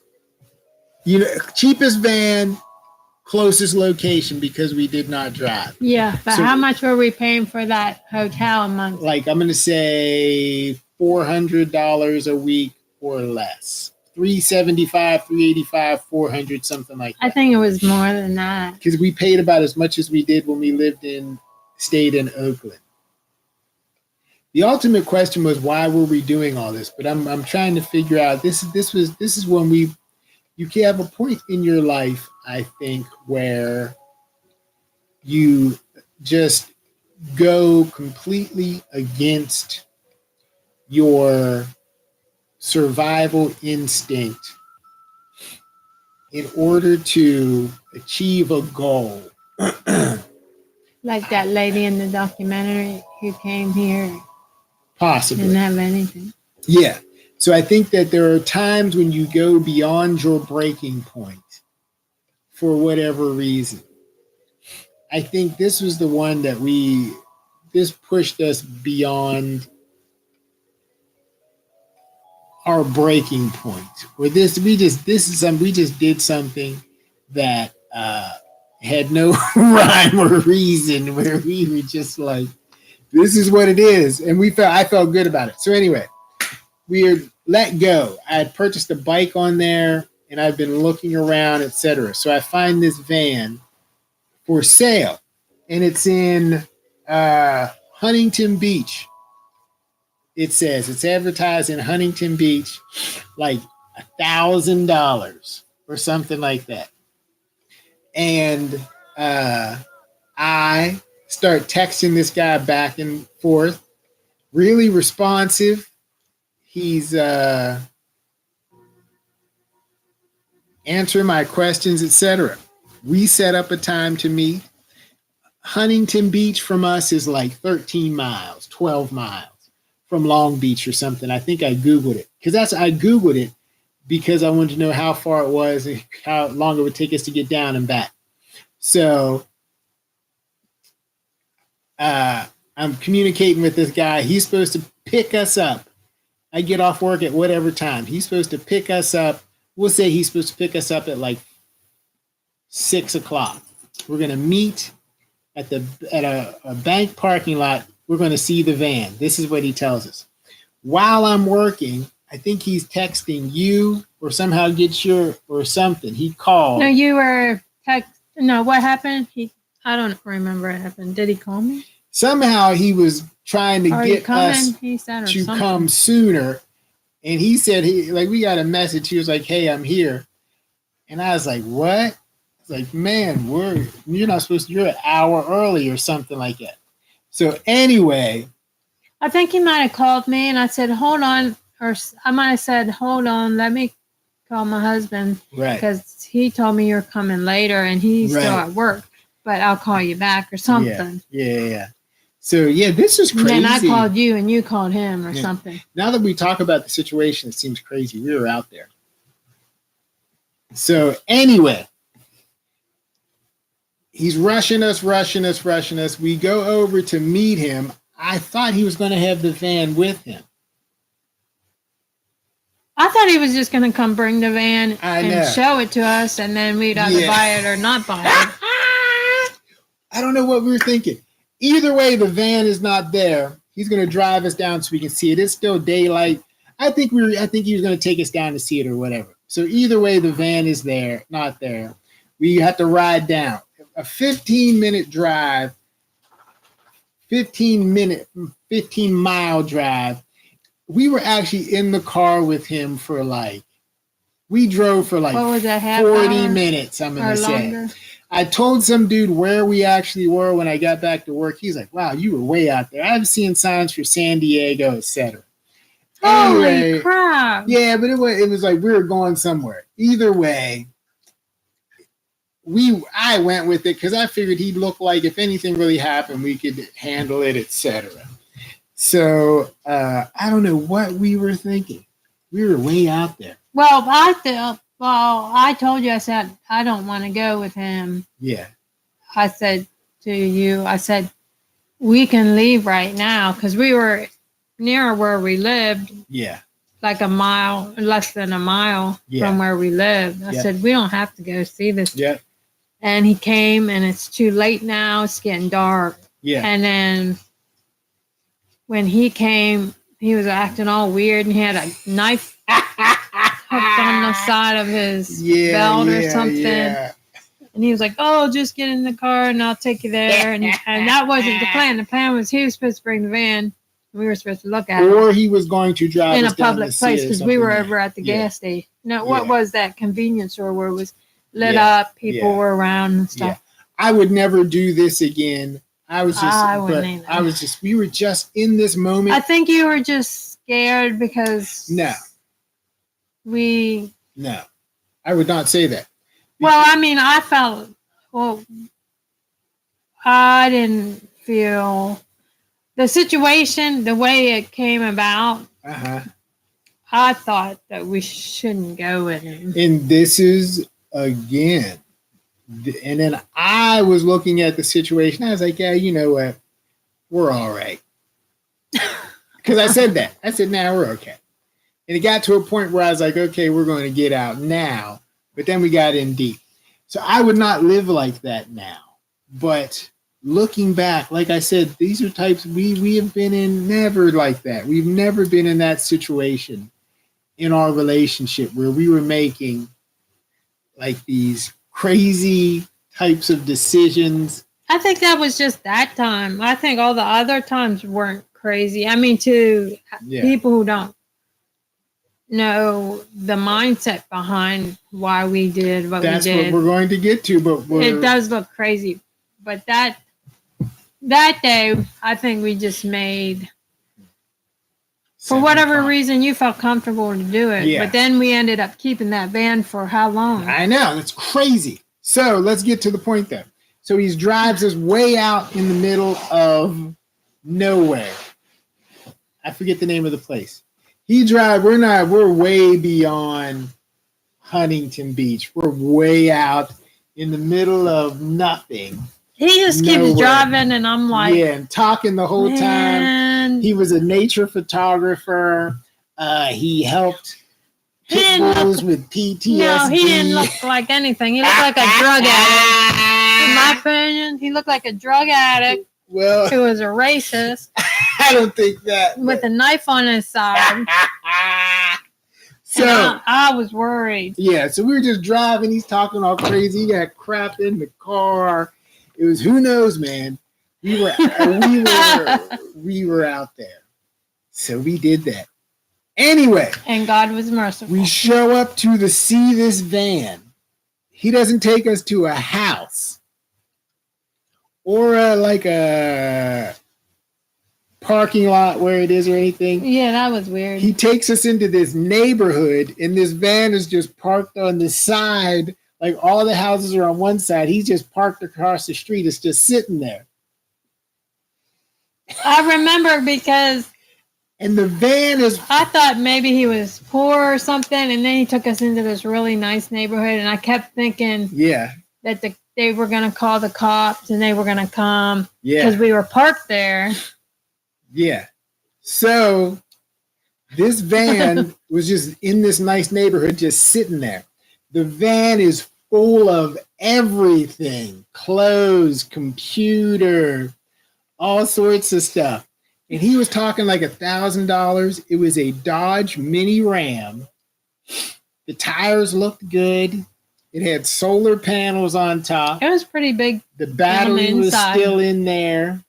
cheapest van, closest location because we did not drive. Yeah, but So- how much were we paying for that hotel a month? Like I'm going to say $400 a week or less. 375, 385, 400, something like that. I think it was more than that. Because we paid about as much as we did when we stayed in Oakland. The ultimate question was, why were we doing all this? But I'm trying to figure out. This is when you can have a point in your life, I think, where you just go completely against your survival instinct in order to achieve a goal. Like that lady in the documentary who came here Possibly. didn't have anything. Yeah. So I think that there are times when you go beyond your breaking point for whatever reason. I think this was the one that this pushed us beyond our breaking point. Where we just did something that had no rhyme or reason, where we were just like, this is what it is. And I felt good about it. So anyway, we were let go. I had purchased a bike on there and I've been looking around, etc. So I find this van for sale and it's in Huntington Beach. It says it's advertised in Huntington Beach, like $1,000 or something like that. And I start texting this guy back and forth, really responsive. He's answering my questions, etc. We set up a time to meet. Huntington Beach from us is like 13 miles, 12 miles from Long Beach or something. I think I Googled it because I wanted to know how far it was and how long it would take us to get down and back. So I'm communicating with this guy. He's supposed to pick us up. I get off work at whatever time. He's supposed to pick us up. We'll say he's supposed to pick us up at like 6:00. We're going to meet at a bank parking lot. We're going to see the van. This is what he tells us. While I'm working, I think he's texting you or somehow or something. He called. No, you were No, what happened? I don't remember what happened. Did he call me? Somehow he was trying to get us to come sooner. And he said, we got a message. He was like, hey, I'm here. And I was like, what? It's like, man, you're not supposed to, you're an hour early or something like that. So anyway. I think he might have called me and I said, hold on. Or I might have said, hold on, let me call my husband. Right. Because he told me you're coming later and he's still at work. But I'll call you back or something. Yeah. So, this is crazy. And then I called you and you called him or something. Now that we talk about the situation, it seems crazy. We were out there. So, anyway, he's rushing us. We go over to meet him. I thought he was going to have the van with him. I thought he was just going to come bring the van and show it to us, and then we'd either buy it or not buy it. I don't know what we were thinking. Either way, the van is not there. He's going to drive us down so we can see it. It's still daylight. I think he was going to take us down to see it or whatever. So either way, the van is there, not there. We have to ride down. A 15-minute drive, 15-mile drive. We were actually in the car with him for we drove for 40 minutes, I'm going to say. Longer? I told some dude where we actually were when I got back to work. He's like, wow, you were way out there. I've seen signs for San Diego, etc. Holy crap. Yeah, but it was like we were going somewhere. Either way, I went with it because I figured he'd look like if anything really happened, we could handle it, etc. So I don't know what we were thinking. We were way out there. Well, I told you, I said, I don't want to go with him. Yeah. I said to you, we can leave right now because we were near where we lived. Yeah. like a mile, less than a mile Yeah. from where we lived. I Yeah. said, we don't have to go see this. Yeah. And he came, and it's too late now. It's getting dark. Yeah. And then when he came, he was acting all weird, and he had a knife hooked on the side of his belt or something. Yeah. And he was like, "Oh, just get in the car, and I'll take you there." And that wasn't the plan. The plan was he was supposed to bring the van, and we were supposed to look at it Or he was going to drive in us a down public to place see it or because we were something. over at the Yeah. gas station. No, what Yeah. was that convenience store where it was lit Yeah. up? People Yeah. were around and stuff. I would never do this again. I was just, I wouldn't either. we were just in this moment. I think you were just scared because No. we. No, I would not say that. Well, I mean, I felt. Well, I didn't feel the situation the way it came about. Uh-huh. I thought that we shouldn't go in it. And this is again. And then I was looking at the situation. I was like, yeah, you know what? We're all right. Because I said that. I said, nah, we're okay. And it got to a point where I was like, okay, we're going to get out now. But then we got in deep. So I would not live like that now. But looking back, like I said, these are types we have been in never like that. We've never been in that situation in our relationship where we were making like these crazy types of decisions. I think that was just that time. I think all the other times weren't crazy. I mean, to people who don't know the mindset behind why we did what That's we did. what we're going to get to, but it does look crazy. But that day, I think we just made, for whatever reason, you felt comfortable to do it. Yeah. But then we ended up keeping that van for how long? I know, that's crazy. So let's get to the point then. So he drives us way out in the middle of nowhere. I forget the name of the place. We're way beyond Huntington Beach. We're way out in the middle of nothing. He just keeps driving, and I'm like, yeah, and talking the whole time. He was a nature photographer. He helped pit bulls with PTSD. No, he didn't look like anything. He looked like a drug addict. In my opinion, he looked like a drug addict. Well, who was a racist. I don't think that. With a knife on his side. So I was worried. Yeah, so we were just driving. He's talking all crazy. He got crap in the car. It was, who knows, man. We were out there. So we did that. Anyway. And God was merciful. We show up to see this van. He doesn't take us to a house or a parking lot where it is or anything. Yeah, that was weird. He takes us into this neighborhood, and this van is just parked on the side. Like all the houses are on one side. He's just parked across the street. It's just sitting there. I remember because... And the van is... I thought maybe he was poor or something, and then he took us into this really nice neighborhood, and I kept thinking that they were going to call the cops, and they were going to come because we were parked there. Yeah. So this van was just in this nice neighborhood, just sitting there. The van is full of everything, clothes, computer, all sorts of stuff. And he was talking like $1,000. It was a Dodge Mini Ram. The tires looked good. It had solar panels on top. It was pretty big. The battery was still in there,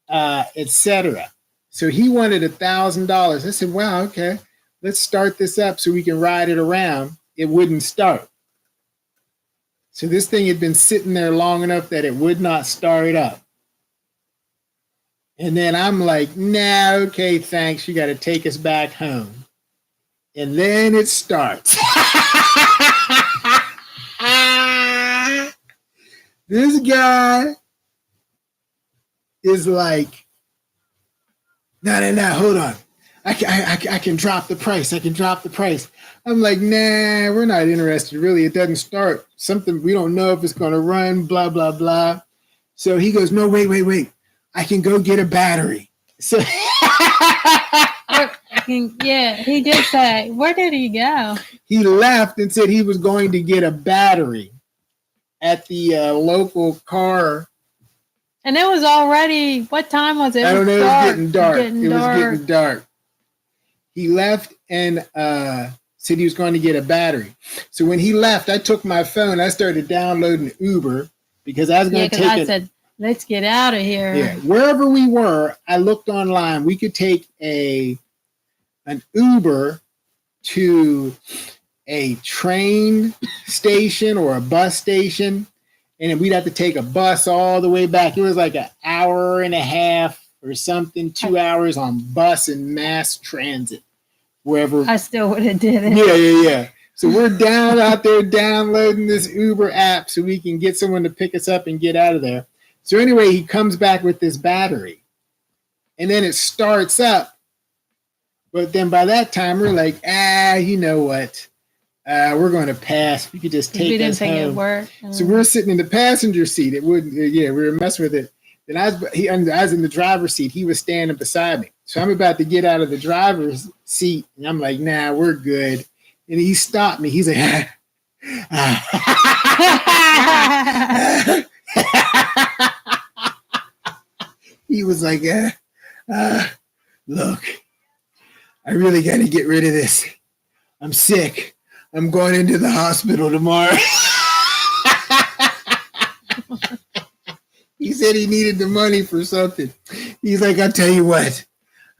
etc. So he wanted $1,000. I said, wow, okay, let's start this up so we can ride it around. It wouldn't start. So this thing had been sitting there long enough that it would not start up. And then I'm like, nah, okay, thanks. You got to take us back home. And then it starts. This guy is like, no, hold on. I can drop the price. I can drop the price. I'm like, nah, we're not interested. Really, it doesn't start. Something we don't know if it's going to run, blah, blah, blah. So he goes, no, wait. I can go get a battery. So fucking, yeah, he did say, where did he go? He left and said he was going to get a battery at the local car. And it was already, what time was it? I don't know. It was getting dark. Getting It was dark. getting dark. He left and said he was going to get a battery. So when he left, I took my phone. I started downloading Uber because I was going to take I said, let's get out of here. Yeah, wherever we were, I looked online. We could take an Uber to a train station or a bus station, and then we'd have to take a bus all the way back. It was like an hour and a half or something, 2 hours on bus and mass transit, wherever. I still would have did it. Yeah. So we're down out there downloading this Uber app so we can get someone to pick us up and get out of there. So anyway, he comes back with this battery, and then it starts up. But then by that time, we're like, you know what? We're going to pass. We could just take we didn't us think home. it worked. So we're sitting in the passenger seat. It wouldn't. We were messing with it. Then I was in the driver's seat. He was standing beside me. So I'm about to get out of the driver's seat, and I'm like, nah, we're good. And he stopped me. He's like, he was like, look, I really got to get rid of this. I'm sick. I'm going into the hospital tomorrow. He said he needed the money for something. He's like, I'll tell you what,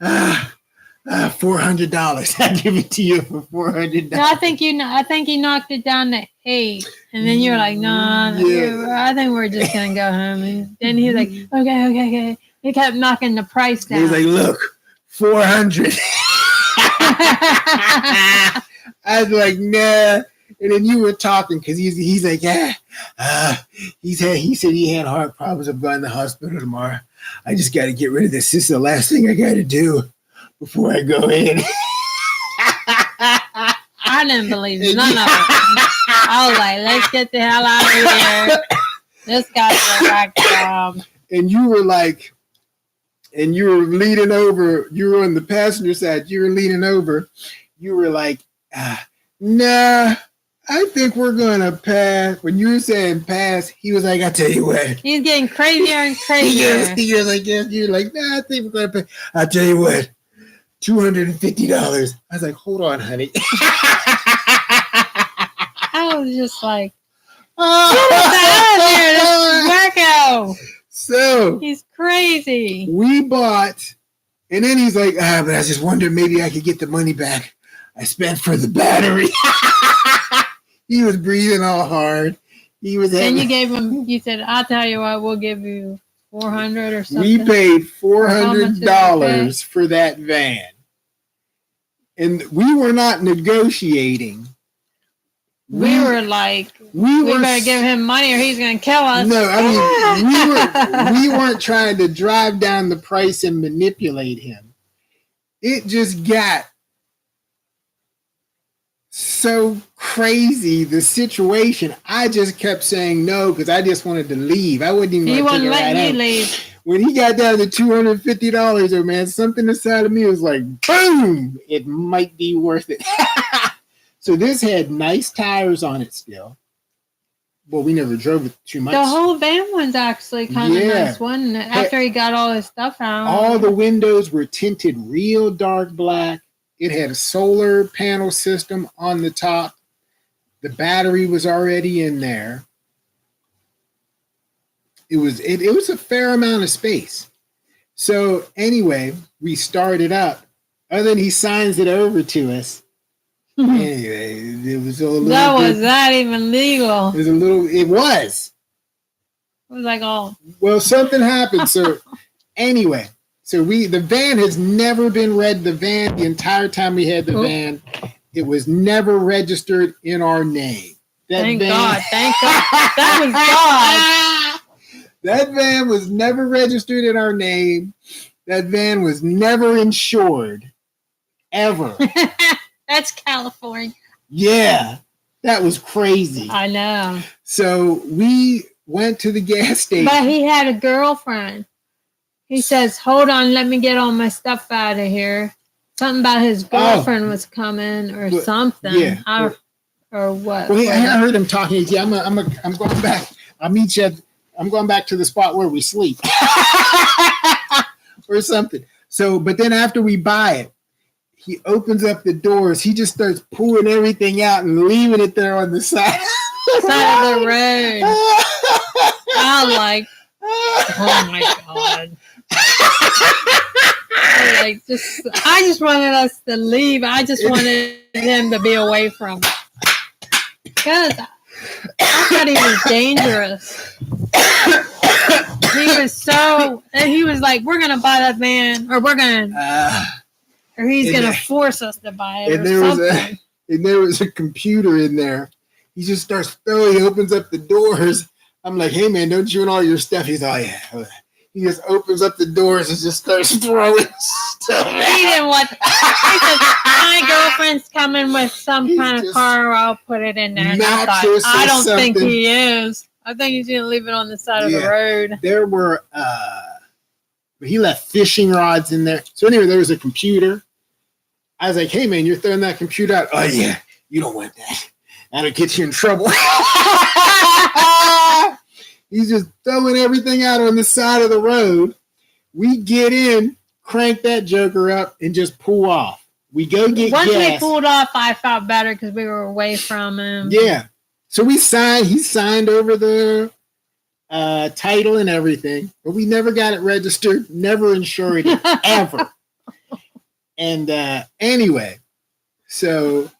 $400. I'll give it to you for $400. No, I think he knocked it down to 8, and then you were like, no, I think we're just gonna go home. And then he was like, okay. He kept knocking the price down. He was like, look, $400. I was like, nah. And then you were talking because he's like, he said he had heart problems. I'm going to the hospital tomorrow. I just got to get rid of this. This is the last thing I got to do before I go in. I didn't believe none of it. I was like, let's get the hell out of here. This guy's a whack job. And you were like, and you were leaning over. You were on the passenger side. You were leaning over. You were like, nah, I think we're going to pass. When you were saying pass, he was like, I'll tell you what. He's getting crazier and crazier. He was like, yes. You're like, nah, I think we're going to pay. I'll tell you what, $250. I was like, hold on, honey. I was just like, get out of here. This is wacko. So He's crazy. we bought, and then he's like, but I just wondered maybe I could get the money back I spent for the battery. He was breathing all hard. He was. And you gave him. You said, "I'll tell you what. We'll give you $400 or something." We paid $400 $400 for that van, and we were not negotiating. We were like, we better give him money or he's going to kill us. No, I mean, we weren't trying to drive down the price and manipulate him. It just got so crazy, the situation. I just kept saying no because I just wanted to leave. I wouldn't even. He want to wasn't take a ride letting out. you leave. When he got down to $250, oh man, something inside of me was like, boom! It might be worth it. So this had nice tires on it still. Well, we never drove it too much. The whole van was actually kind of Yeah. nice, wasn't it? After he got all his stuff out. All the windows were tinted real dark black. It had a solar panel system on the top. The battery was already in there. It was a fair amount of space. So anyway, we started up. Other than he signs it over to us. Anyway, it was a little. was that even legal? It was a little. It was. It was like, Well, something happened. So anyway, the van has never been read. The van, the entire time we had the van, it was never registered in our name. Thank God. That was God. That van was never registered in our name. That van was never insured, ever. That's California. Yeah, that was crazy. I know. So we went to the gas station. But he had a girlfriend. He says, hold on, let me get all my stuff out of here. Something about his girlfriend was coming or Well, something. yeah. Or what? Well, I heard him talking. Yeah, I'm going back. I'll meet you. I'm going back to the spot where we sleep or something. So, but then after we buy it, he opens up the doors. He just starts pulling everything out and leaving it there on the side. Side of the road. I'm like, oh my God. I just wanted us to leave. I just wanted him to be away from it. Because I thought he was dangerous. He was like, we're going to buy that van, or or he's going to force us to buy it, or something. And there was a computer in there. He just starts throwing, he opens up the doors. I'm like, hey man, don't you and all your stuff? He's like, oh yeah. He just opens up the doors and just starts throwing stuff. He didn't want. He said, my girlfriend's coming with some kind of car. I'll put it in there. And I don't think he is. I think he's going to leave it on the side of the road. There were, he left fishing rods in there. So anyway, there was a computer. I was like, hey man, you're throwing that computer out. Oh yeah, you don't want that. That'll get you in trouble. He's just throwing everything out on the side of the road. We get in, crank that joker up, and just pull off. We go get Once gas. we pulled off, I felt better because we were away from him. Yeah. So he signed over the title and everything, but we never got it registered, never insured it, ever. And anyway, so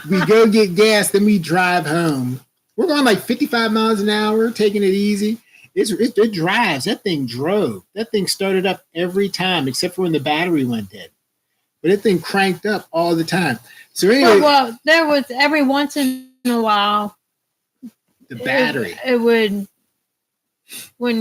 we go get gas, then we drive home. We're going like 55 miles an hour, taking it easy. It drives. That thing drove. That thing started up every time, except for when the battery went dead. But that thing cranked up all the time. So anyway, well, there was every once in a while the battery it wouldn't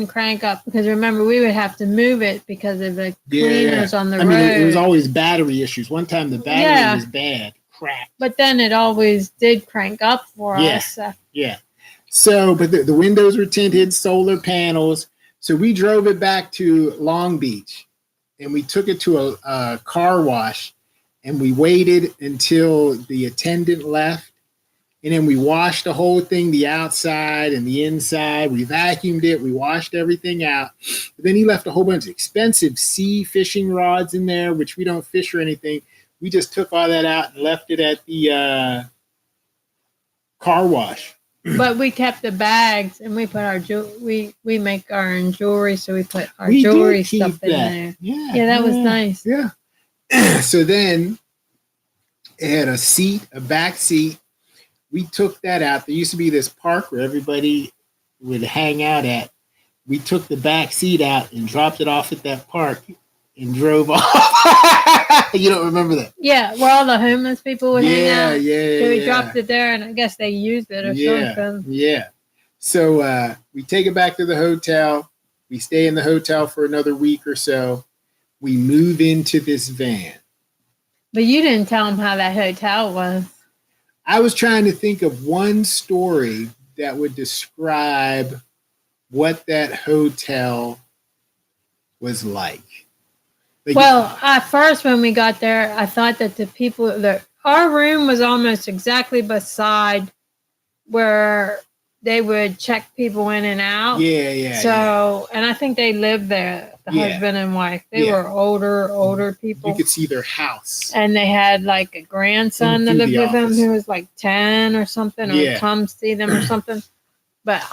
crank up, because remember we would have to move it because of the cleaners on the road. I mean, it was always battery issues. One time the battery was bad. Crap. But then it always did crank up for us. Yeah. So, but the windows were tinted, solar panels. So we drove it back to Long Beach, and we took it to a car wash, and we waited until the attendant left, and then we washed the whole thing, the outside and the inside. We vacuumed it. We washed everything out. But then he left a whole bunch of expensive sea fishing rods in there, which we don't fish or anything. We just took all that out and left it at the car wash. But we kept the bags, and we put our we make our own jewelry, so we put our jewelry stuff in there. Yeah, that was nice. Yeah. So then it had a back seat. We took that out. There used to be this park where everybody would hang out at. We took the back seat out and dropped it off at that park and drove off. You don't remember that? Yeah, where all the homeless people would hang out. Yeah. So we dropped it there, and I guess they used it or something. Yeah. So we take it back to the hotel. We stay in the hotel for another week or so. We move into this van. But you didn't tell them how that hotel was. I was trying to think of one story that would describe what that hotel was like. Well, at first when we got there, I thought that our room was almost exactly beside where they would check people in and out. Yeah. So, and I think they lived there, the husband and wife. They were older people. You could see their house. And they had like a grandson that lived with them who was like 10 or something, or come see them or something. But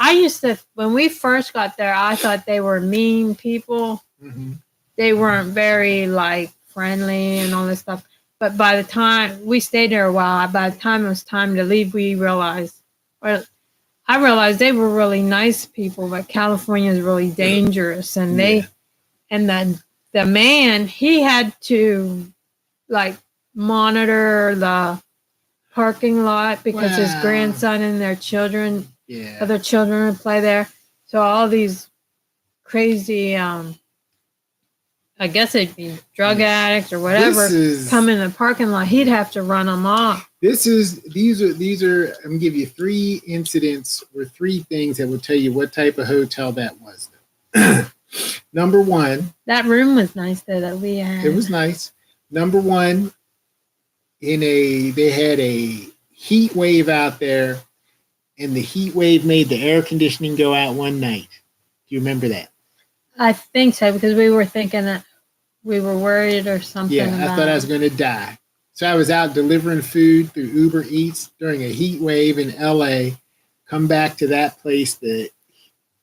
when we first got there, I thought they were mean people. Mm-hmm. They weren't very like friendly and all this stuff. But by the time we stayed there a while, by the time it was time to leave, I realized they were really nice people, but California is really dangerous. And the man, he had to like monitor the parking lot because his grandson and their children, other children would play there. So all these crazy, I guess it'd be drug addicts or whatever, come in the parking lot. He'd have to run them off. These are. I'm gonna give you 3 incidents or 3 things that will tell you what type of hotel that was. Number 1, that room was nice though that we had. It was nice. Number one, they had a heat wave out there, and the heat wave made the air conditioning go out one night. Do you remember that? I think so because we were thinking that we were worried or something. Yeah, I thought I was going to die. So I was out delivering food through Uber Eats during a heat wave in LA. Come back to that place, the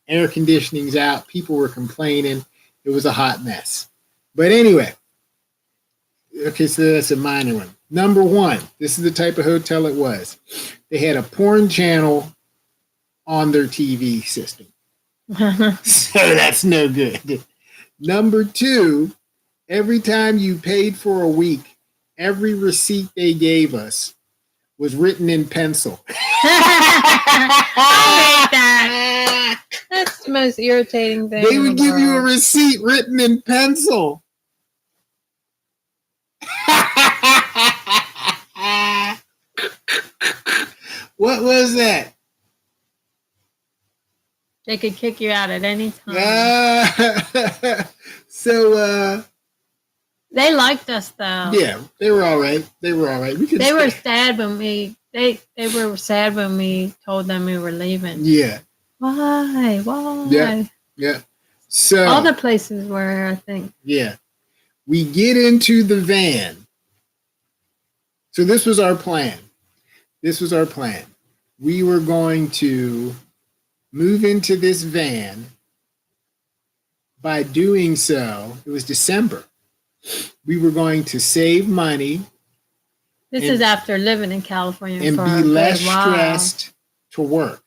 air conditioning's out. People were complaining. It was a hot mess. But anyway, okay, so that's a minor one. Number one, this is the type of hotel it was. They had a porn channel on their TV system. So that's no good. Number two, every time you paid for a week, every receipt they gave us was written in pencil. I hate that. That's the most irritating thing. They would give you a receipt written in pencil. What was that? They could kick you out at any time. They liked us though. Yeah, they were all right. They were all right. They were sad when we told them we were leaving. Yeah. Why? Yeah. So all the places were, I think. Yeah. We get into the van. So this was our plan. We were going to move into this van. By doing so, it was December. We were going to save money. This is after living in California and for be a less good while. stressed to work.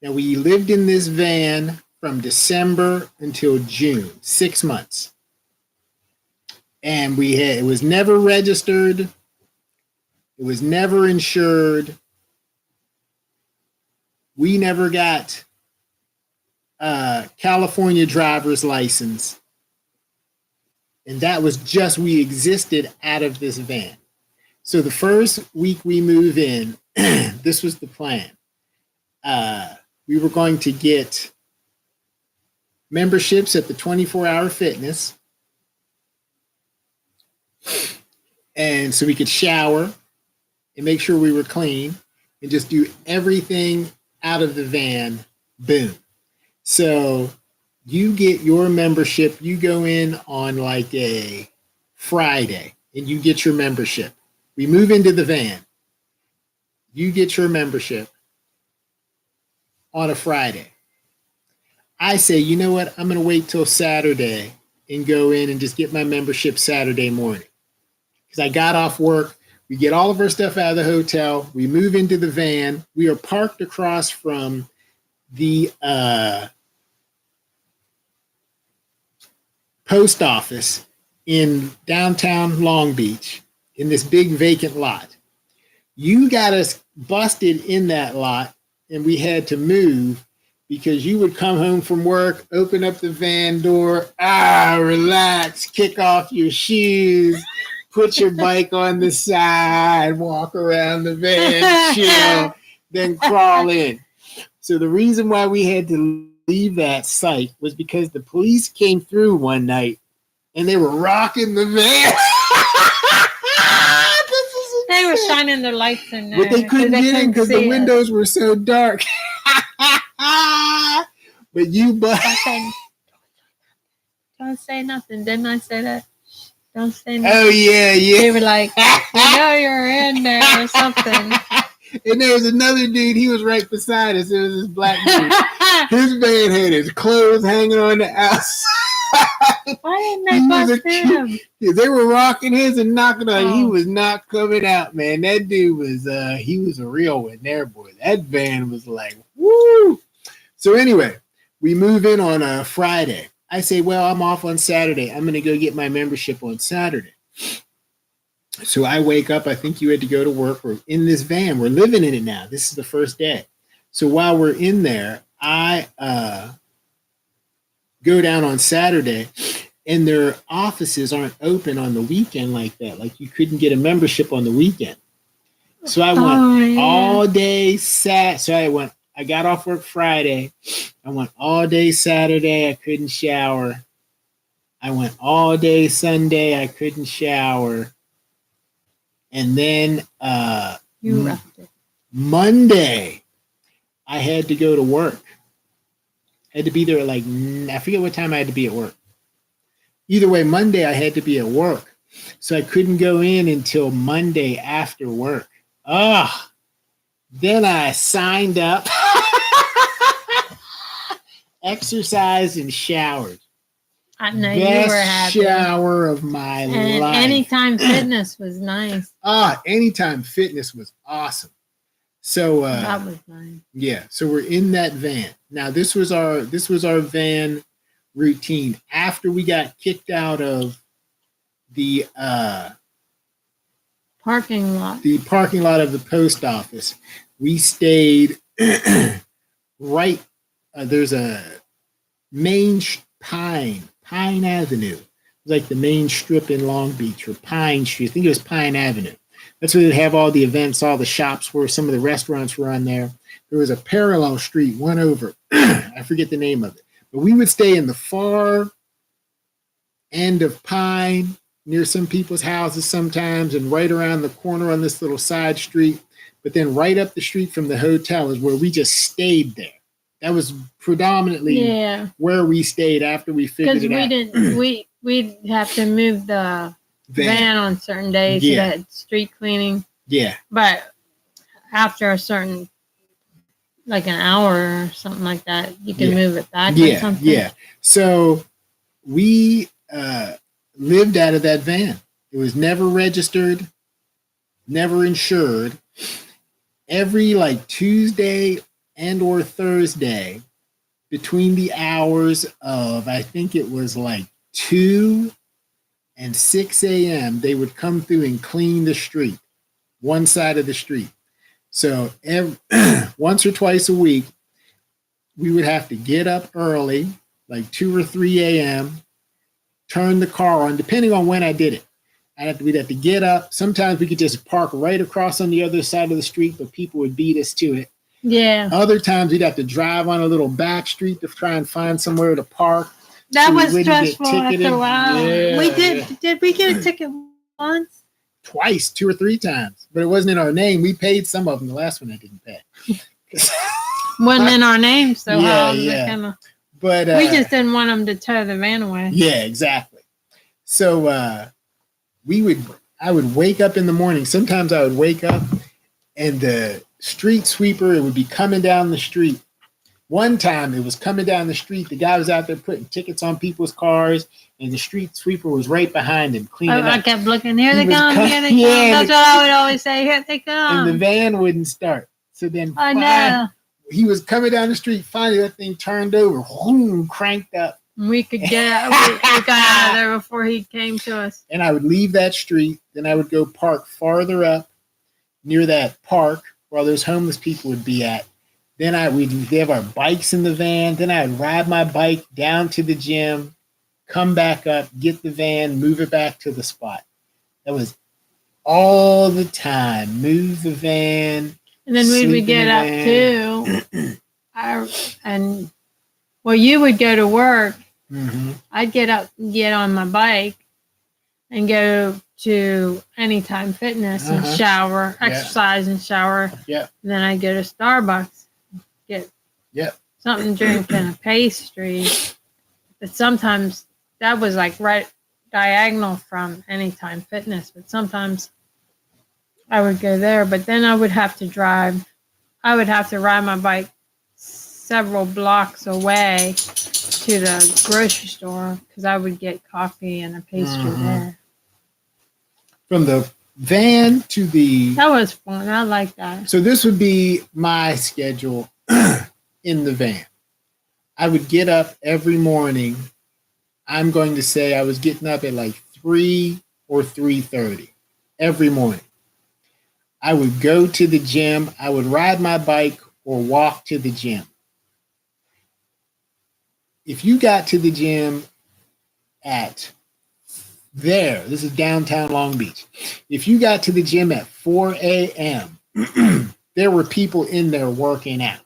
Now we lived in this van from December until June, 6 months. And it was never registered. It was never insured. We never got a California driver's license. And that was just, we existed out of this van. So the first week we move in, this was the plan. We were going to get memberships at the 24-hour fitness. And so we could shower and make sure we were clean and just do everything out of the van. Boom. So you get your membership. You go in on like a Friday and you get your membership. We move into the van. You get your membership on a Friday. I say, you know what? I'm going to wait till Saturday and go in and just get my membership Saturday morning. Because I got off work. We get all of our stuff out of the hotel. We move into the van. We are parked across from the post office in downtown Long Beach in this big vacant lot. You got us busted in that lot, and we had to move because you would come home from work, open up the van door, relax, kick off your shoes, put your bike on the side, walk around the van, chill, then crawl in. So the reason why we had to leave that site was because the police came through one night and they were rocking the van. They were shining their lights in there. But they couldn't get in because the windows were so dark. But you don't say nothing. Didn't I say that? Don't say nothing. Oh, yeah. They were like, we know you're in there or something. And there was another dude. He was right beside us. It was this black dude. His man had his clothes hanging on the outside. Why didn't they bust him? They were rocking his and knocking on. He was not coming out, man. That dude was, he was a real one there, boy. That van was like, woo. So anyway, we move in on a Friday. I say, well, I'm off on Saturday. I'm going to go get my membership on Saturday. So I wake up. I think you had to go to work. We're in this van. We're living in it now. This is the first day. So while we're in there, I go down on Saturday, and their offices aren't open on the weekend like that. Like you couldn't get a membership on the weekend. So I went all day So I got off work Friday. I went all day Saturday. I couldn't shower. I went all day Sunday. I couldn't shower. And then You roughed it. Monday, I had to go to work. I had to be there at like, I forget what time I had to be at work. Either way, Monday I had to be at work. So I couldn't go in until Monday after work. Then I signed up, exercised, and showered. I know you Best were happy. shower of my And life. Anytime Fitness was nice. Anytime Fitness was awesome. So That was nice. yeah, so we're in that van. Now this was our van routine after we got kicked out of the Parking lot. of the post office. We stayed right. There's a Pine Avenue. It was like the main strip in Long Beach, or Pine Street. I think it was Pine Avenue. That's where they'd have all the events, all the shops were, some of the restaurants were on there. There was a parallel street, one over. I forget the name of it. But we would stay in the far end of Pine, near some people's houses sometimes, and right around the corner on this little side street. But then right up the street from the hotel is where we just stayed there. That was predominantly where we stayed after we figured it out. Because we'd have to move the van on certain days. Yeah. That street cleaning. Yeah. But after a certain, like an hour or something like that, you can move it back or something. Yeah. So we lived out of that van. It was never registered, never insured. Every like Tuesday and or Thursday, between the hours of, I think it was like 2 and 6 a.m., they would come through and clean the street, one side of the street. So once or twice a week, we would have to get up early, like 2 or 3 a.m., turn the car on, depending on when I did it. We'd have to get up. Sometimes we could just park right across on the other side of the street, but people would beat us to it. Yeah. Other times we'd have to drive on a little back street to try and find somewhere to park. That was stressful after a while. Yeah, we did. Did we get a ticket once? Twice, 2 or 3 times, but it wasn't in our name. We paid some of them. The last one I didn't pay. Wasn't in our name, so But we just didn't want them to tow the van away. Yeah, exactly. So I would wake up in the morning. Sometimes I would wake up and the street sweeper, it would be coming down the street. One time it was coming down the street. The guy was out there putting tickets on people's cars, and the street sweeper was right behind him cleaning up. I kept looking, here they come, here they come. That's what I would always say, here they come. And the van wouldn't start. So then he was coming down the street. Finally, that thing turned over, cranked up. We could get we got out of there before he came to us. And I would leave that street. Then I would go park farther up near that park where those homeless people would be at. Then we'd have our bikes in the van. Then I'd ride my bike down to the gym, come back up, get the van, move it back to the spot. That was all the time. Move the van. And then we would get up too. You would go to work. Mm-hmm. I'd get up and get on my bike and go to Anytime Fitness and shower, exercise and shower. Yeah. And then I'd go to Starbucks, get something to drink and a pastry. But sometimes that was like right diagonal from Anytime Fitness. But sometimes I would go there, but then I would have to drive. I would have to ride my bike several blocks away to the grocery store because I would get coffee and a pastry there. From the van to the... That was fun. I like that. So this would be my schedule in the van. I would get up every morning. I'm going to say I was getting up at like 3 or 3:30 every morning. I would go to the gym. I would ride my bike or walk to the gym. If you got to the gym this is downtown Long Beach. If you got to the gym at 4 a.m., there were people in there working out.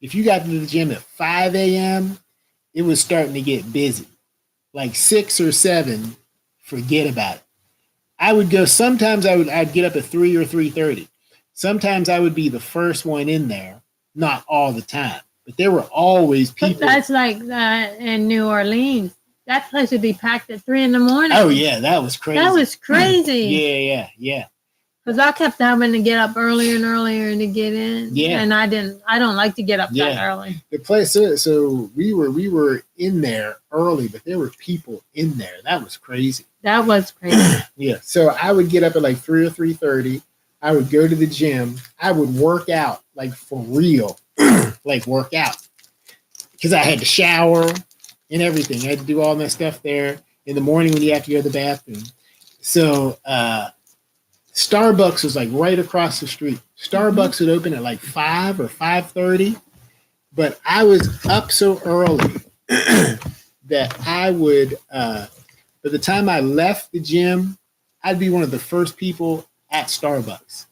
If you got to the gym at 5 a.m., it was starting to get busy. like 6 or 7, forget about it. I would go. Sometimes I'd get up at 3 or 3:30. Sometimes I would be the first one in there. Not all the time, but there were always But people. that's like that in New Orleans. That place would be packed at 3 in the morning. Oh yeah, that was crazy. That was crazy. Yeah. Because I kept having to get up earlier and earlier to get in. Yeah. And I don't like to get up that Yeah. early. The place. So we were in there early, but there were people in there. That was crazy. That was crazy. Yeah. So I would get up at like 3 or 3:30. I would go to the gym. I would work out like for real, like work out, because I had to shower and everything. I had to do all my stuff there in the morning when you have to go to the bathroom. So Starbucks was like right across the street. Starbucks would open at like 5 or 5:30, but I was up so early that I would. By the time I left the gym, I'd be one of the first people at Starbucks.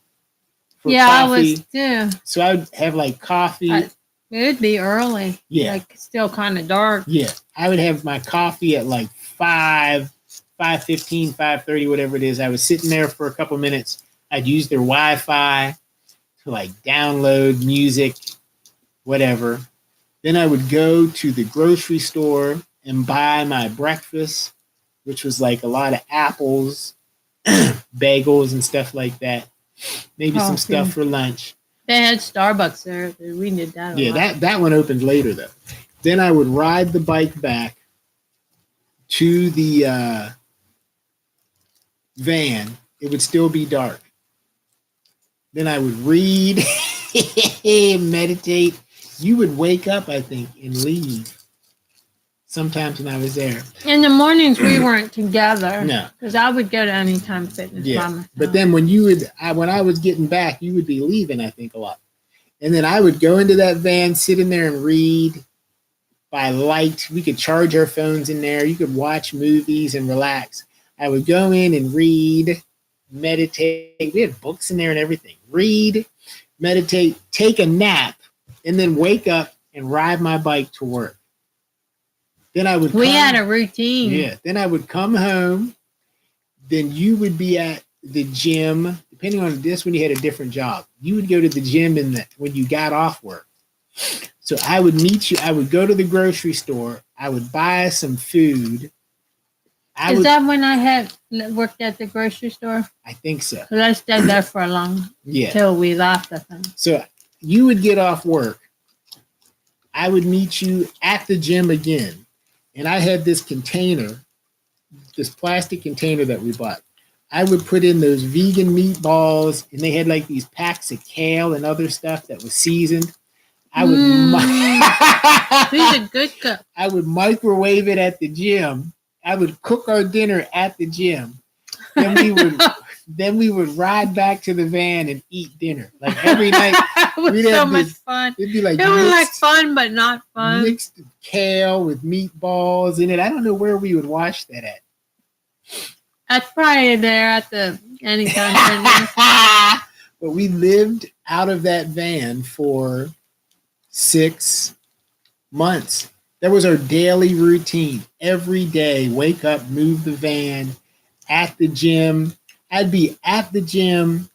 For Yeah, coffee. I was too. So I would have like coffee. It would be early. Yeah. Like still kind of dark. Yeah. I would have my coffee at like 5:15, 5:30, whatever it is. I was sitting there for a couple minutes. I'd use their Wi-Fi to like download music, whatever. Then I would go to the grocery store and buy my breakfast, which was like a lot of apples, bagels, and stuff like that. Maybe some Coffee. stuff for lunch. They had Starbucks there. We did that. A Yeah, lot. that one opened later though. Then I would ride the bike back to the van. It would still be dark. Then I would read, meditate. You would wake up, I think, and leave. Sometimes when I was there. In the mornings we weren't together. No. Because I would go to Anytime Fitness by Yeah. myself. But then when when I was getting back, you would be leaving, I think, a lot. And then I would go into that van, sit in there and read by light. We could charge our phones in there. You could watch movies and relax. I would go in and read, meditate. We had books in there and everything. Read, meditate, take a nap, and then wake up and ride my bike to work. Then I would we had a routine. Yeah. Then I would come home. Then you would be at the gym. Depending on this, when you had a different job, you would go to the gym when you got off work. So I would meet you. I would go to the grocery store. I would buy some food. Is that when I had worked at the grocery store? I think so. Because I stayed there for a long Yeah. till we left, I think. So you would get off work. I would meet you at the gym again. And I had this container, this plastic container that we bought. I would put in those vegan meatballs, and they had like these packs of kale and other stuff that was seasoned. I would He's a good cook. I would microwave it at the gym. I would cook our dinner at the gym. Then we would ride back to the van and eat dinner. Like every night. It was so much fun. It'd be like It was like fun, but not fun. mixed kale with meatballs in it. I don't know where we would watch that at. That's probably there at the Anytime Fitness. But we lived out of that van for 6 months. That was our daily routine. Every day, wake up, move the van, at the gym. I'd be at the gym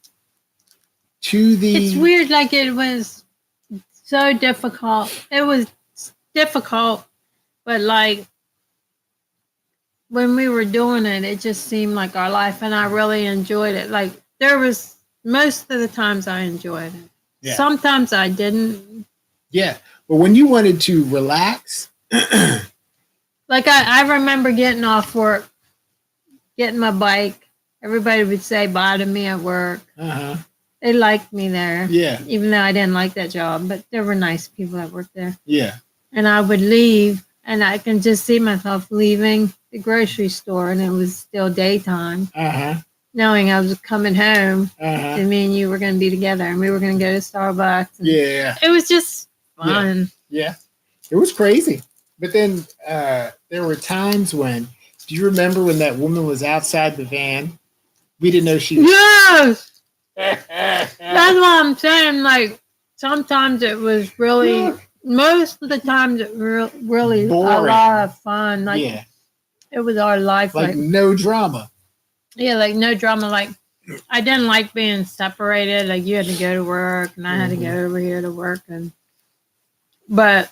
to the... It's weird, like it was so difficult. It was difficult, but like when we were doing it, it just seemed like our life, and I really enjoyed it. Like there was most of the times I enjoyed it. Yeah. Sometimes I didn't. Yeah. But when you wanted to relax... Like I remember getting off work, getting my bike. Everybody would say bye to me at work. Uh-huh. They liked me there. Yeah. Even though I didn't like that job, but there were nice people that worked there. Yeah. And I would leave, and I can just see myself leaving the grocery store, and it was still daytime, Uh-huh. knowing I was coming home, Uh-huh. and me and you were going to be together, and we were going to go to Starbucks. And Yeah. it was just fun. Yeah. It was crazy. But then there were times when, do you remember when that woman was outside the van? We didn't know she was. Yes! That's what I'm saying. Like, sometimes it was really, most of the times it really Boring. a lot of fun. Like, Yeah. it was our life. Like no drama. Yeah, like no drama. Like I didn't like being separated. Like you had to go to work and I had to go over here to work, but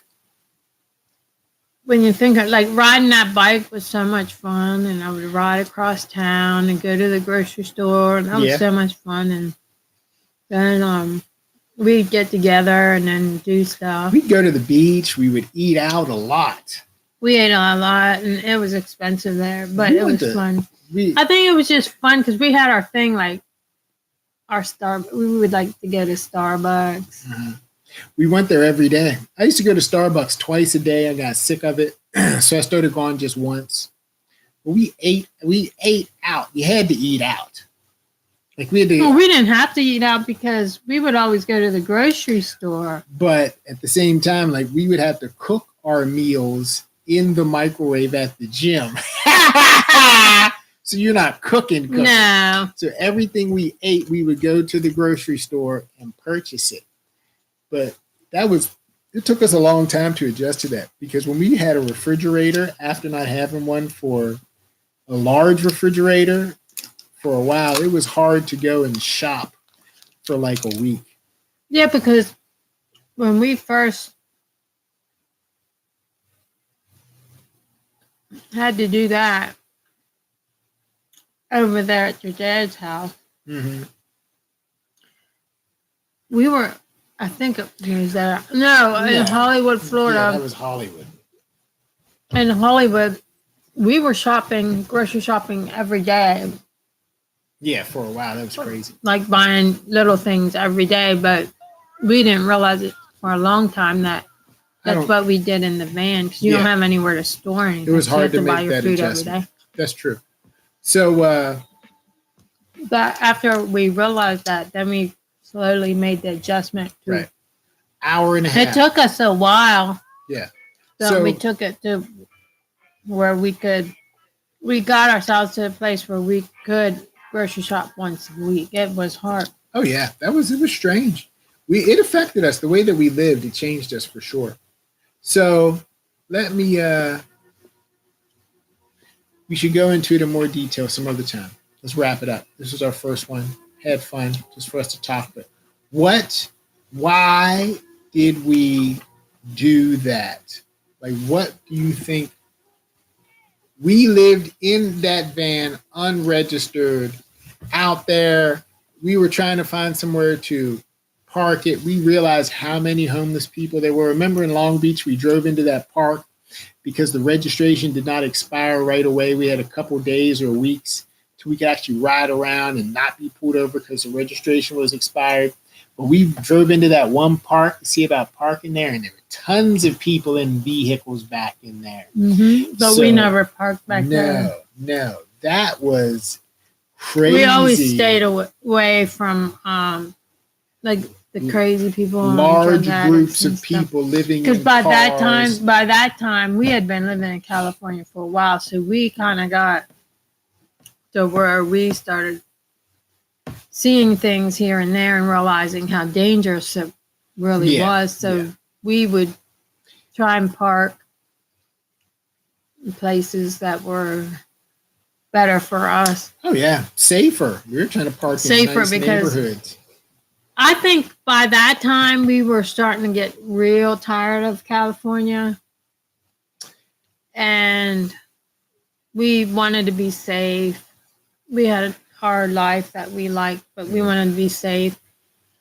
when you think of like riding that bike was so much fun, and I would ride across town and go to the grocery store, and that was so much fun. And then we'd get together and then do stuff. We'd go to the beach. We would eat out a lot. We ate a lot, and it was expensive there, but it was fun. I think it was just fun because we had our thing, like we would like to go to Starbucks. We went there every day. I used to go to Starbucks twice a day. I got sick of it, so I started going just once. But we ate out. You had to eat out. Like we had to. Well, we didn't have to eat out because we would always go to the grocery store. But at the same time, like we would have to cook our meals in the microwave at the gym. So you're not cooking. No. So everything we ate, we would go to the grocery store and purchase it. But it took us a long time to adjust to that, because when we had a refrigerator, after not having one for a large refrigerator for a while, it was hard to go and shop for like a week. Yeah, because when we first had to do that over there at your dad's house, we were, I think it was there. No, in Hollywood, Florida. Yeah, that was Hollywood. In Hollywood, we were grocery shopping every day. Yeah, for a while. That was crazy. Like buying little things every day, but we didn't realize it for a long time that that's what we did in the van, because you don't have anywhere to store anything. It was hard to buy make your that food adjustment. every day. That's true. So, but after we realized that, then we slowly made the adjustment. Right. Hour and a half. It took us a while. Yeah. So we took it to where we got ourselves to a place where we could grocery shop once a week. It was hard. Oh yeah, it was strange. It affected us, the way that we lived. It changed us for sure. So let me. We should go into it in more detail some other time. Let's wrap it up. This was our first one. Had fun, just for us to talk. But why did we do that? Like, what do you think? We lived in that van unregistered out there. We were trying to find somewhere to park it. We realized how many homeless people there were. Remember in Long Beach, we drove into that park because the registration did not expire right away. We had a couple days or weeks till we could actually ride around and not be pulled over because the registration was expired. But we drove into that one park to see about parking there, and there were tons of people in vehicles back in there. But we never parked back there. No. That was crazy. We always stayed away from like the crazy people, large groups of people living in cars. Because by that time, we had been living in California for a while, so we kind of got to where we started seeing things here and there and realizing how dangerous it really was. So we would try and park in places that were better for us. Oh yeah, safer. We were trying to park in nice neighborhoods. I think by that time we were starting to get real tired of California, and we wanted to be safe. We had our life that we liked, but we wanted to be safe.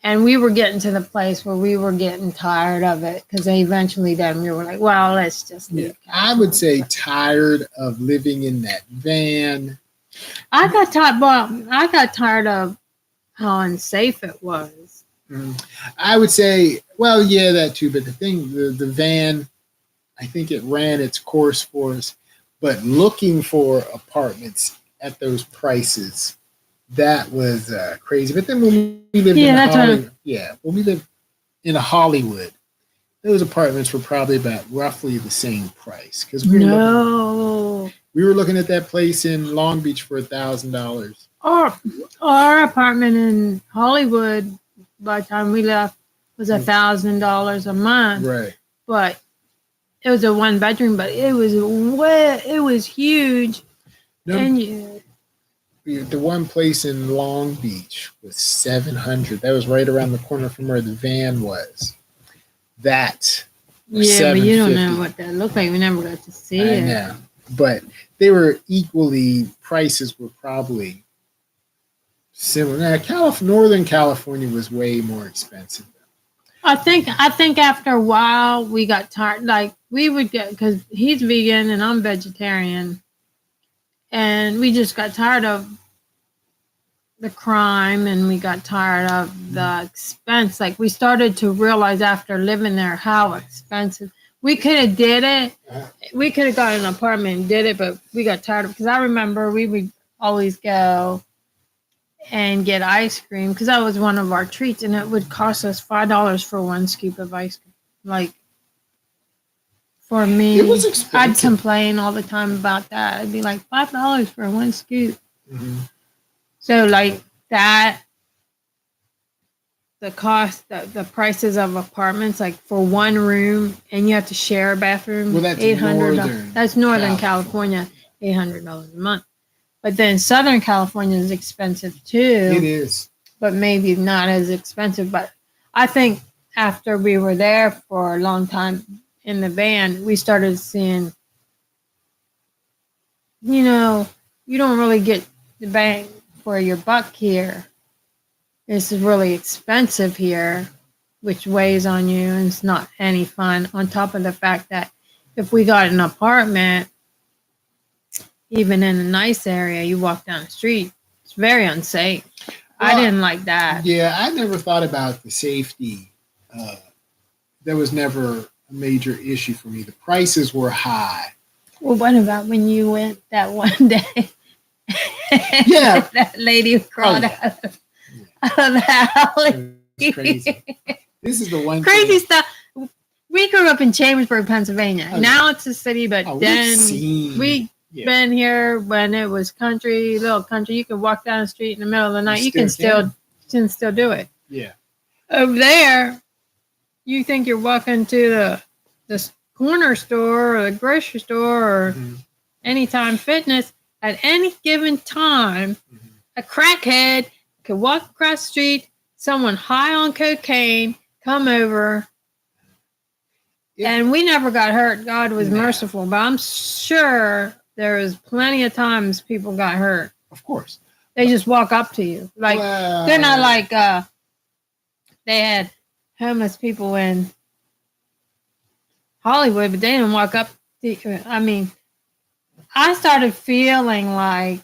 And we were getting to the place where we were getting tired of it, because eventually then we were like, well, let's just leave. I would say tired of living in that van. I got tired of how unsafe it was. I would say, well, yeah, that too. But the van, I think it ran its course for us. But looking for apartments at those prices, that was crazy. But then when we lived when we lived in Hollywood, those apartments were probably about roughly the same price, because we were looking at that place in Long Beach for $1,000. Our apartment in Hollywood, by the time we left, was $1,000 a month. Right. But it was a 1 bedroom, but it was huge. No, And you, the one place in Long Beach was 700. That was right around the corner from where the van was. That yeah, but you don't 750. know what that looked like. We never got to see I it. know, but they were equally prices were probably similar. Now, Northern California was way more expensive. I think after a while we got tired. Like we would get, because he's vegan and I'm vegetarian, and we just got tired of the crime and we got tired of the expense. Like we started to realize after living there how expensive. We could have did it. We could have got an apartment and did it, but we got tired of, because I remember we would always go and get ice cream because that was one of our treats, and it would cost us $5 for 1 scoop of ice cream. Like for me, It was I'd expensive. complain all the time about that. I'd be like, $5 for 1 scoop. Mhm. So like that, the cost, the prices of apartments, like for 1 room, and you have to share a bathroom. Well, that's $800. Northern That's Northern California, $800 a month. But then Southern California is expensive It too, is. but maybe not as expensive. But I think after we were there for a long time in the van, we started seeing, you don't really get the bang for your buck here. This is really expensive here, which weighs on you, and it's not any fun. On top of the fact that if we got an apartment, even in a nice area, you walk down the street, it's very unsafe. I Well, didn't like that. Yeah, I never thought about the safety. Uh, that was never a major issue for me. The prices were high. Well, what about when you went that one day? Yeah. That lady crawled yeah. out of the alley. It was crazy. This is the one Crazy thing. stuff. We grew up in Chambersburg, Pennsylvania. Oh, now it's a city, but Oh, then we've seen. we Yeah. been here when it was country, little country. You could walk down the street in the middle of the night. You can still do it. Yeah. Over there, you think you're walking to the corner store or the grocery store or Mhm. Anytime Fitness. At any given time, a crackhead could walk across the street, someone high on cocaine come over, Yeah. and we never got hurt. God was No. merciful, but I'm sure there was plenty of times people got hurt. Of course. They just walk up to you. Like, Well, they're not like they had homeless people in Hollywood, but they didn't walk up to, I mean, I started feeling like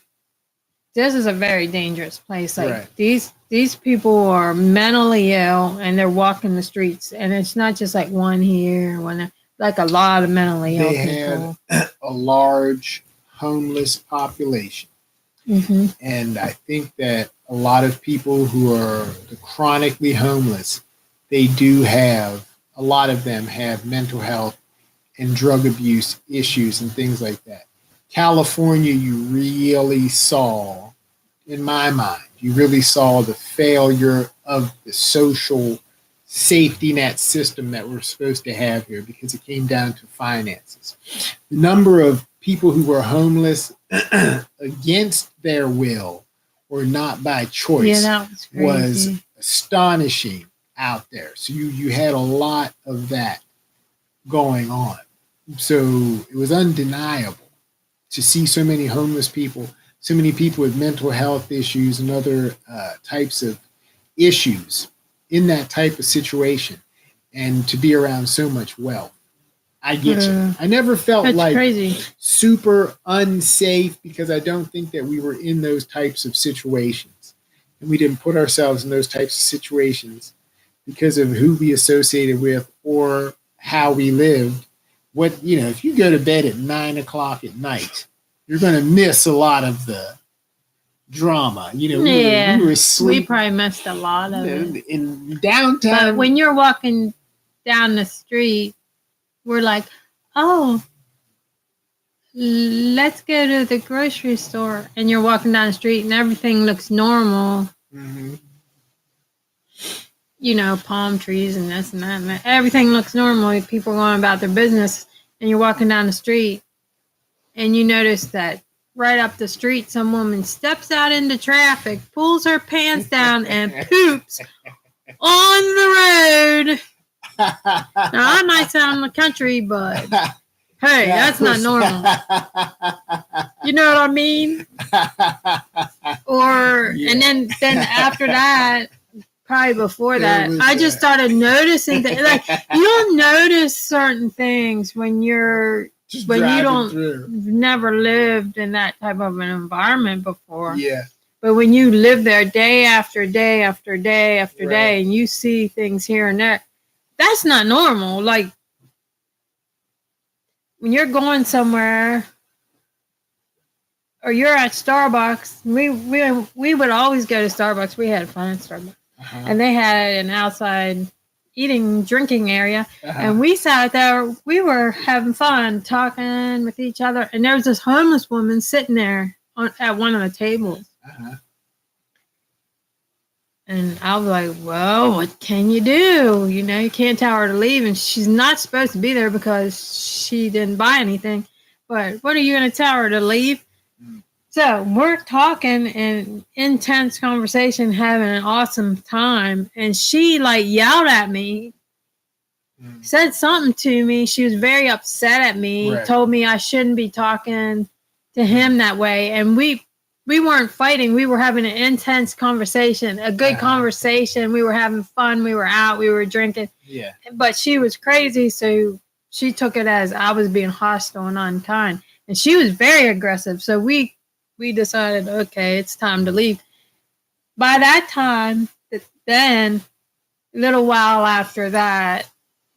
this is a very dangerous place. Like Right. these people are mentally ill and they're walking the streets, and it's not just like one here, one there, like a lot of mentally ill They people. had a large homeless population. Mm-hmm. And I think that a lot of people who are chronically homeless, they do have, a lot of them have mental health and drug abuse issues and things like that. California, you really saw, in my mind, you really saw the failure of the social safety net system that we're supposed to have here because it came down to finances. The number of people who were homeless against their will or not by choice Yeah, that was crazy. was astonishing out there. So you had a lot of that going on. So it was undeniable to see so many homeless people, so many people with mental health issues and other types of issues in that type of situation, and to be around so much wealth. I get Yeah. you. I never felt That's like crazy. super unsafe because I don't think that we were in those types of situations. And we didn't put ourselves in those types of situations because of who we associated with or how we lived. What, if you go to bed at 9 o'clock at night, you're going to miss a lot of the drama. We were We asleep probably missed a lot of it. in downtown. But when you're walking down the street, we're like, oh, let's go to the grocery store. And you're walking down the street and everything looks normal. Mhm. Palm trees and this and that. And that. Everything looks normal. People are going about their business. and you're walking down the street and you notice that right up the street, some woman steps out into traffic, pulls her pants down, and poops on the road. Now, I might sound the country, but hey, that's not normal. You know what I mean? Or, yeah. And then after that, probably before that, I just started noticing that, like, you'll notice certain things when you you've never lived in that type of an environment before. Yeah. But when you live there day after day after day after day, and you see things here and there, that's not normal. Like, when you're going somewhere or you're at Starbucks, we would always go to Starbucks. We had fun at Starbucks. Uh-huh. And they had an outside drinking area. Uh-huh. And we sat there. We were having fun, talking with each other. And there was this homeless woman sitting there at one of the tables. Uh-huh. And I was like, well, what can you do? You know, you can't tell her to leave. And she's not supposed to be there because she didn't buy anything. But what are you going to tell her, to leave? So we're talking in intense conversation, having an awesome time. And she like yelled at me, said something to me. She was very upset at me, told me I shouldn't be talking to him that way. And we weren't fighting. We were having an intense conversation, a good conversation. We were having fun. We were out. We were drinking. Yeah. But she was crazy. So she took it as I was being hostile and unkind. And she was very aggressive. So we decided, okay, it's time to leave. By that time, then, a little while after that,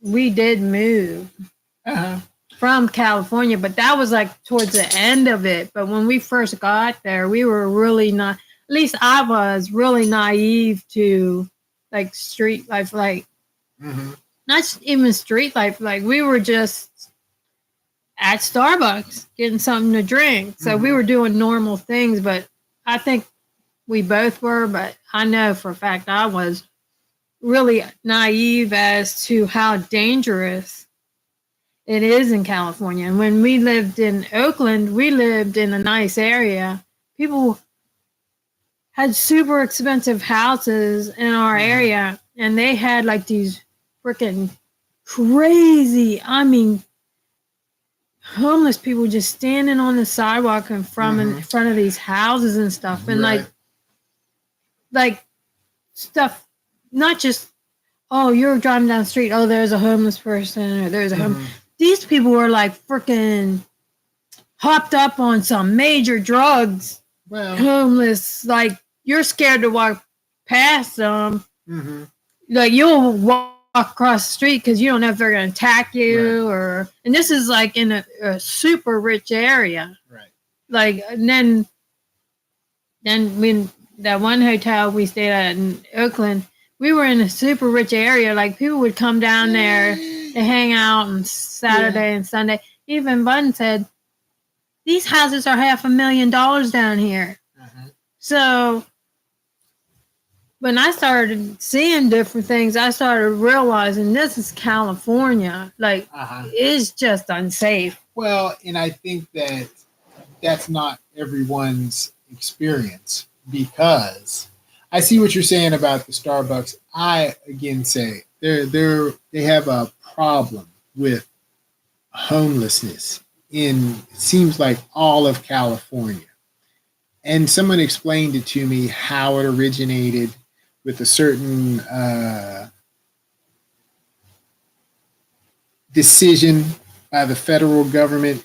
we did move from California, but that was like towards the end of it. But when we first got there, we were really not, at least I was really naive to like street life, like not even street life, like we were just at Starbucks getting something to drink. So we were doing normal things, but I think we both were, but I know for a fact I was really naive as to how dangerous it is in California. And when we lived in Oakland, we lived in a nice area. People had super expensive houses in our area, and they had like these freaking crazy, I mean, homeless people just standing on the sidewalk in front of these houses and stuff. And like stuff, not just, oh, you're driving down the street, oh, there's a homeless person, or there's a these people were like freaking hopped up on some major drugs. Well, homeless, like you're scared to walk past them. Like you'll walk across the street because you don't know if they're going to attack you and this is like in a super rich area. Right. Like, and then when that one hotel we stayed at in Oakland, we were in a super rich area. Like people would come down there to hang out on Saturday and Sunday. Even Bun said, these houses are $500,000 down here. So when I started seeing different things, I started realizing this is California. Like, it's just unsafe. Well, and I think that that's not everyone's experience, because I see what you're saying about the Starbucks. I, again, say they have a problem with homelessness in, it seems like, all of California. And someone explained it to me how it originated with a certain decision by the federal government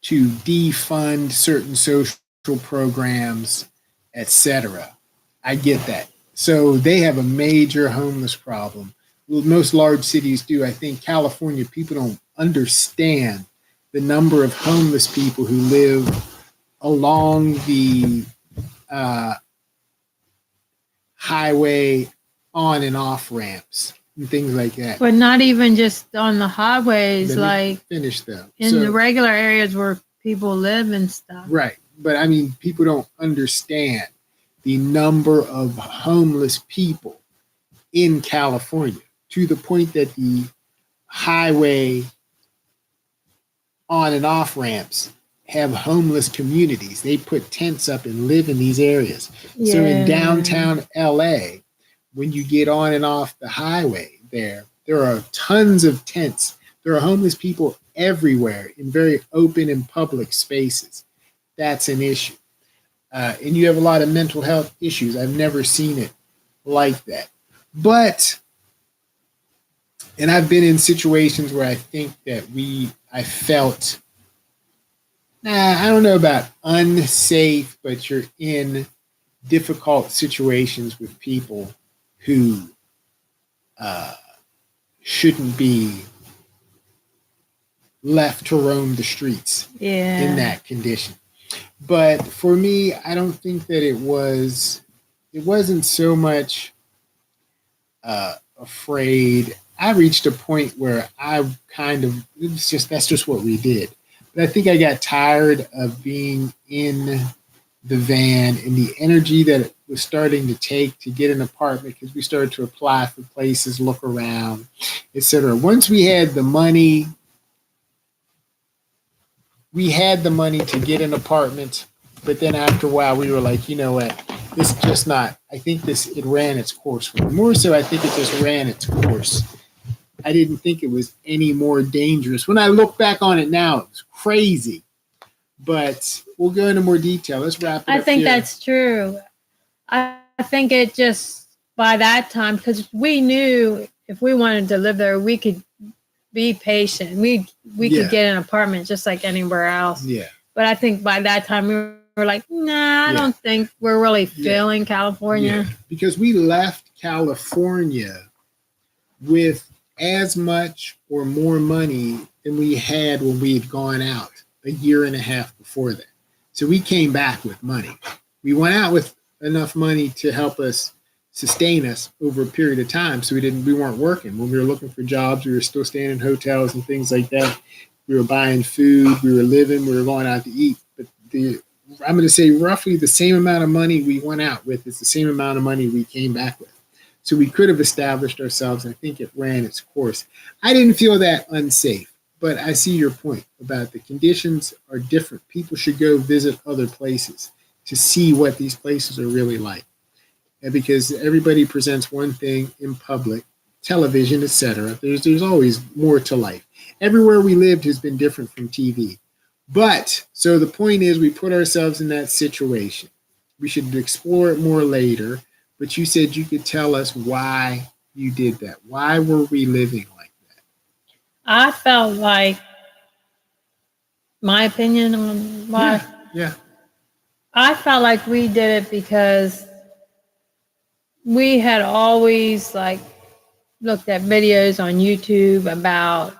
to defund certain social programs, etc. I get that. So they have a major homeless problem. Well, most large cities do. I think California, people don't understand the number of homeless people who live along the highway on and off ramps and things like that. But not even just on the highways, like finish them in the regular areas where people live and stuff. Right. But I mean, people don't understand the number of homeless people in California, to the point that the highway on and off ramps have homeless communities. They put tents up and live in these areas. So in downtown LA, when you get on and off the highway there are tons of tents. There are homeless people everywhere in very open and public spaces. That's an issue. And you have a lot of mental health issues. I've never seen it like that. But, and I've been in situations where I think that I felt, I don't know about unsafe, but you're in difficult situations with people who shouldn't be left to roam the streets in that condition. But for me, I don't think that it wasn't so much afraid. I reached a point where that's just what we did. But I think I got tired of being in the van and the energy that it was starting to take to get an apartment, because we started to apply for places, look around, etc. Once we had the money to get an apartment, but then after a while we were like, you know what, this is just not, I think it ran its course for me. More so, I think it just ran its course. I didn't think it was any more dangerous. When I look back on it now, it was crazy. But we'll go into more detail. Let's wrap it up. I think that's true. I think it just, by that time, because we knew if we wanted to live there, we could be patient. We could get an apartment just like anywhere else. Yeah. But I think by that time we were like, nah, I don't think we're really feeling California. Yeah. Because we left California with as much or more money than we had when we had gone out a year and a half before that. So we came back with money. We went out with enough money to help us sustain us over a period of time. So we weren't working. When we were looking for jobs, we were still staying in hotels and things like that. We were buying food, we were living, we were going out to eat. But I'm going to say roughly the same amount of money we went out with is the same amount of money we came back with. So we could have established ourselves. I think it ran its course. I didn't feel that unsafe. But I see your point about the conditions are different. People should go visit other places to see what these places are really like. And because everybody presents one thing in public, television, etc. There's always more to life. Everywhere we lived has been different from TV. But, so the point is, we put ourselves in that situation. We should explore it more later. But you said you could tell us why you did that. Why were we living like that? I felt like, my opinion on why. Yeah. I felt like we did it because we had always looked at videos on YouTube about,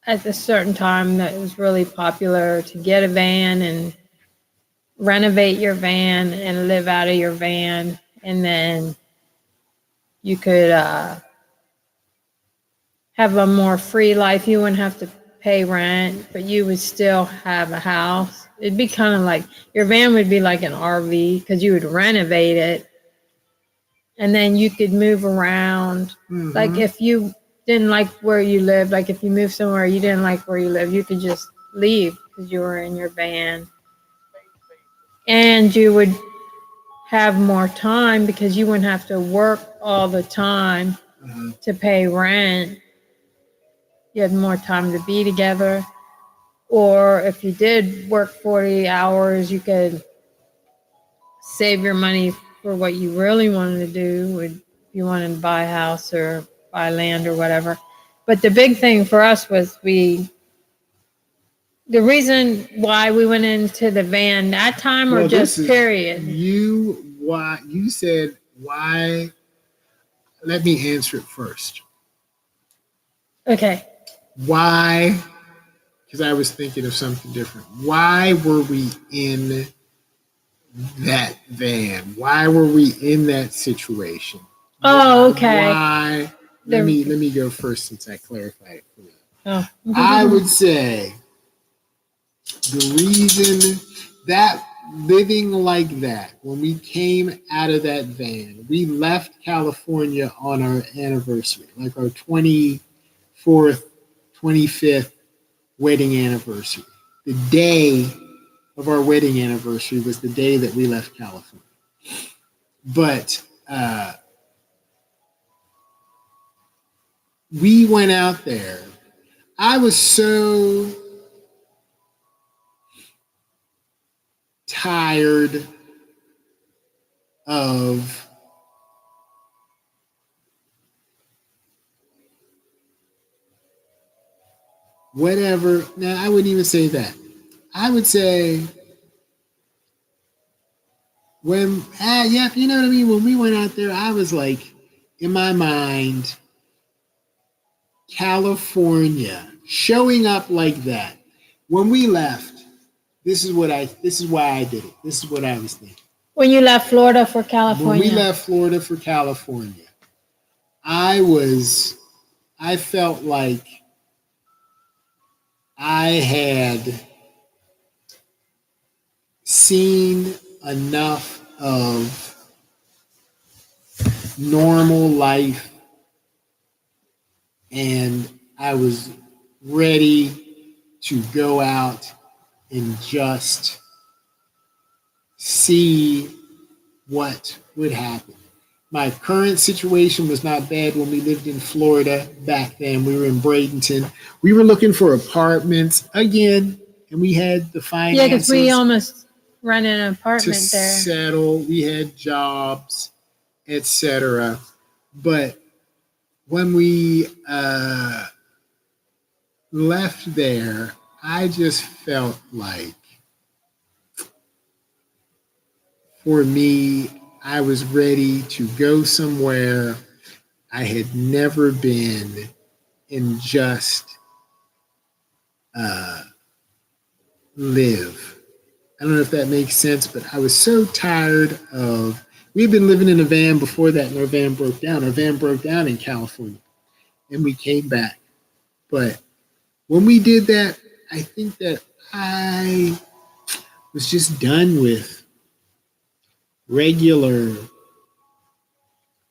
at a certain time that it was really popular to get a van and renovate your van and live out of your van, and then you could have a more free life. You wouldn't have to pay rent, but you would still have a house. It'd be kind of like, your van would be like an RV because you would renovate it, and then you could move around. Mm-hmm. Like if you didn't like where you lived, like if you moved somewhere you didn't like where you live, you could just leave because you were in your van. And you would have more time because you wouldn't have to work all the time to pay rent. You had more time to be together. Or if you did work 40 hours, you could save your money for what you really wanted to do. If you wanted to buy a house or buy land or whatever. But the big thing for us was the reason why we went into the van that time, or just period? You said why. Let me answer it first. Okay. Why? Because I was thinking of something different. Why were we in that van? Why were we in that situation? Oh, okay. Why? Let me go first since I clarified it for you. Oh. I would say the reason that living like that, when we came out of that van, we left California on our anniversary, like our 24th, 25th wedding anniversary. The day of our wedding anniversary was the day that we left California. But we went out there. I was so tired of whatever. Now, I wouldn't even say that. I would say yeah, you know what I mean? When we went out there, I was like, in my mind, California showing up like that. When we left, this is why I did it. This is what I was thinking. When you left Florida for California. When we left Florida for California, I felt like I had seen enough of normal life, and I was ready to go out and just see what would happen. My current situation was not bad when we lived in Florida back then. We were in Bradenton. We were looking for apartments again, and we had the finances. Yeah, because we almost rented an to apartment there. settle. We had jobs, etc. But when we left there, I just felt like, for me, I was ready to go somewhere I had never been and just live. I don't know if that makes sense, but I was so tired of. We'd been living in a van before that, and our van broke down. Our van broke down in California, and we came back. But when we did that, I think that I was just done with regular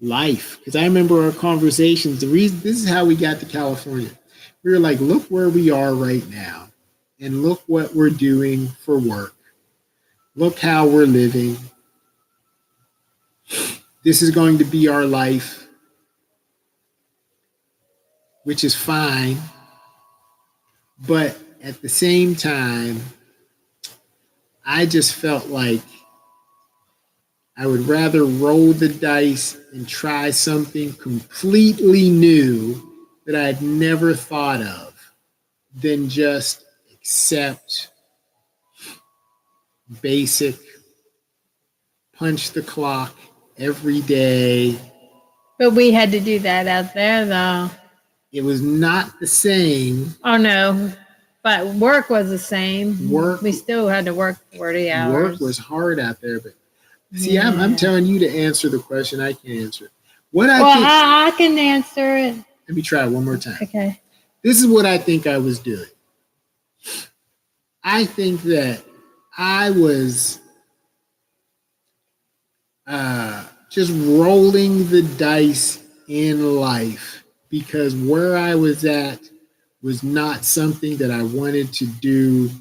life. Because I remember our conversations. This is how we got to California. We were like, look where we are right now, and look what we're doing for work. Look how we're living. This is going to be our life, which is fine. But at the same time, I just felt like I would rather roll the dice and try something completely new that I'd never thought of than just accept basic punch the clock every day. But we had to do that out there, though. It was not the same. Oh, no. But work was the same. We still had to work 40 hours. Work was hard out there. But see, yeah. I'm telling you to answer the question. I can't answer it. I can answer it. Let me try it one more time. Okay. This is what I think I was doing. I think that I was just rolling the dice in life, because where I was at was not something that I wanted to do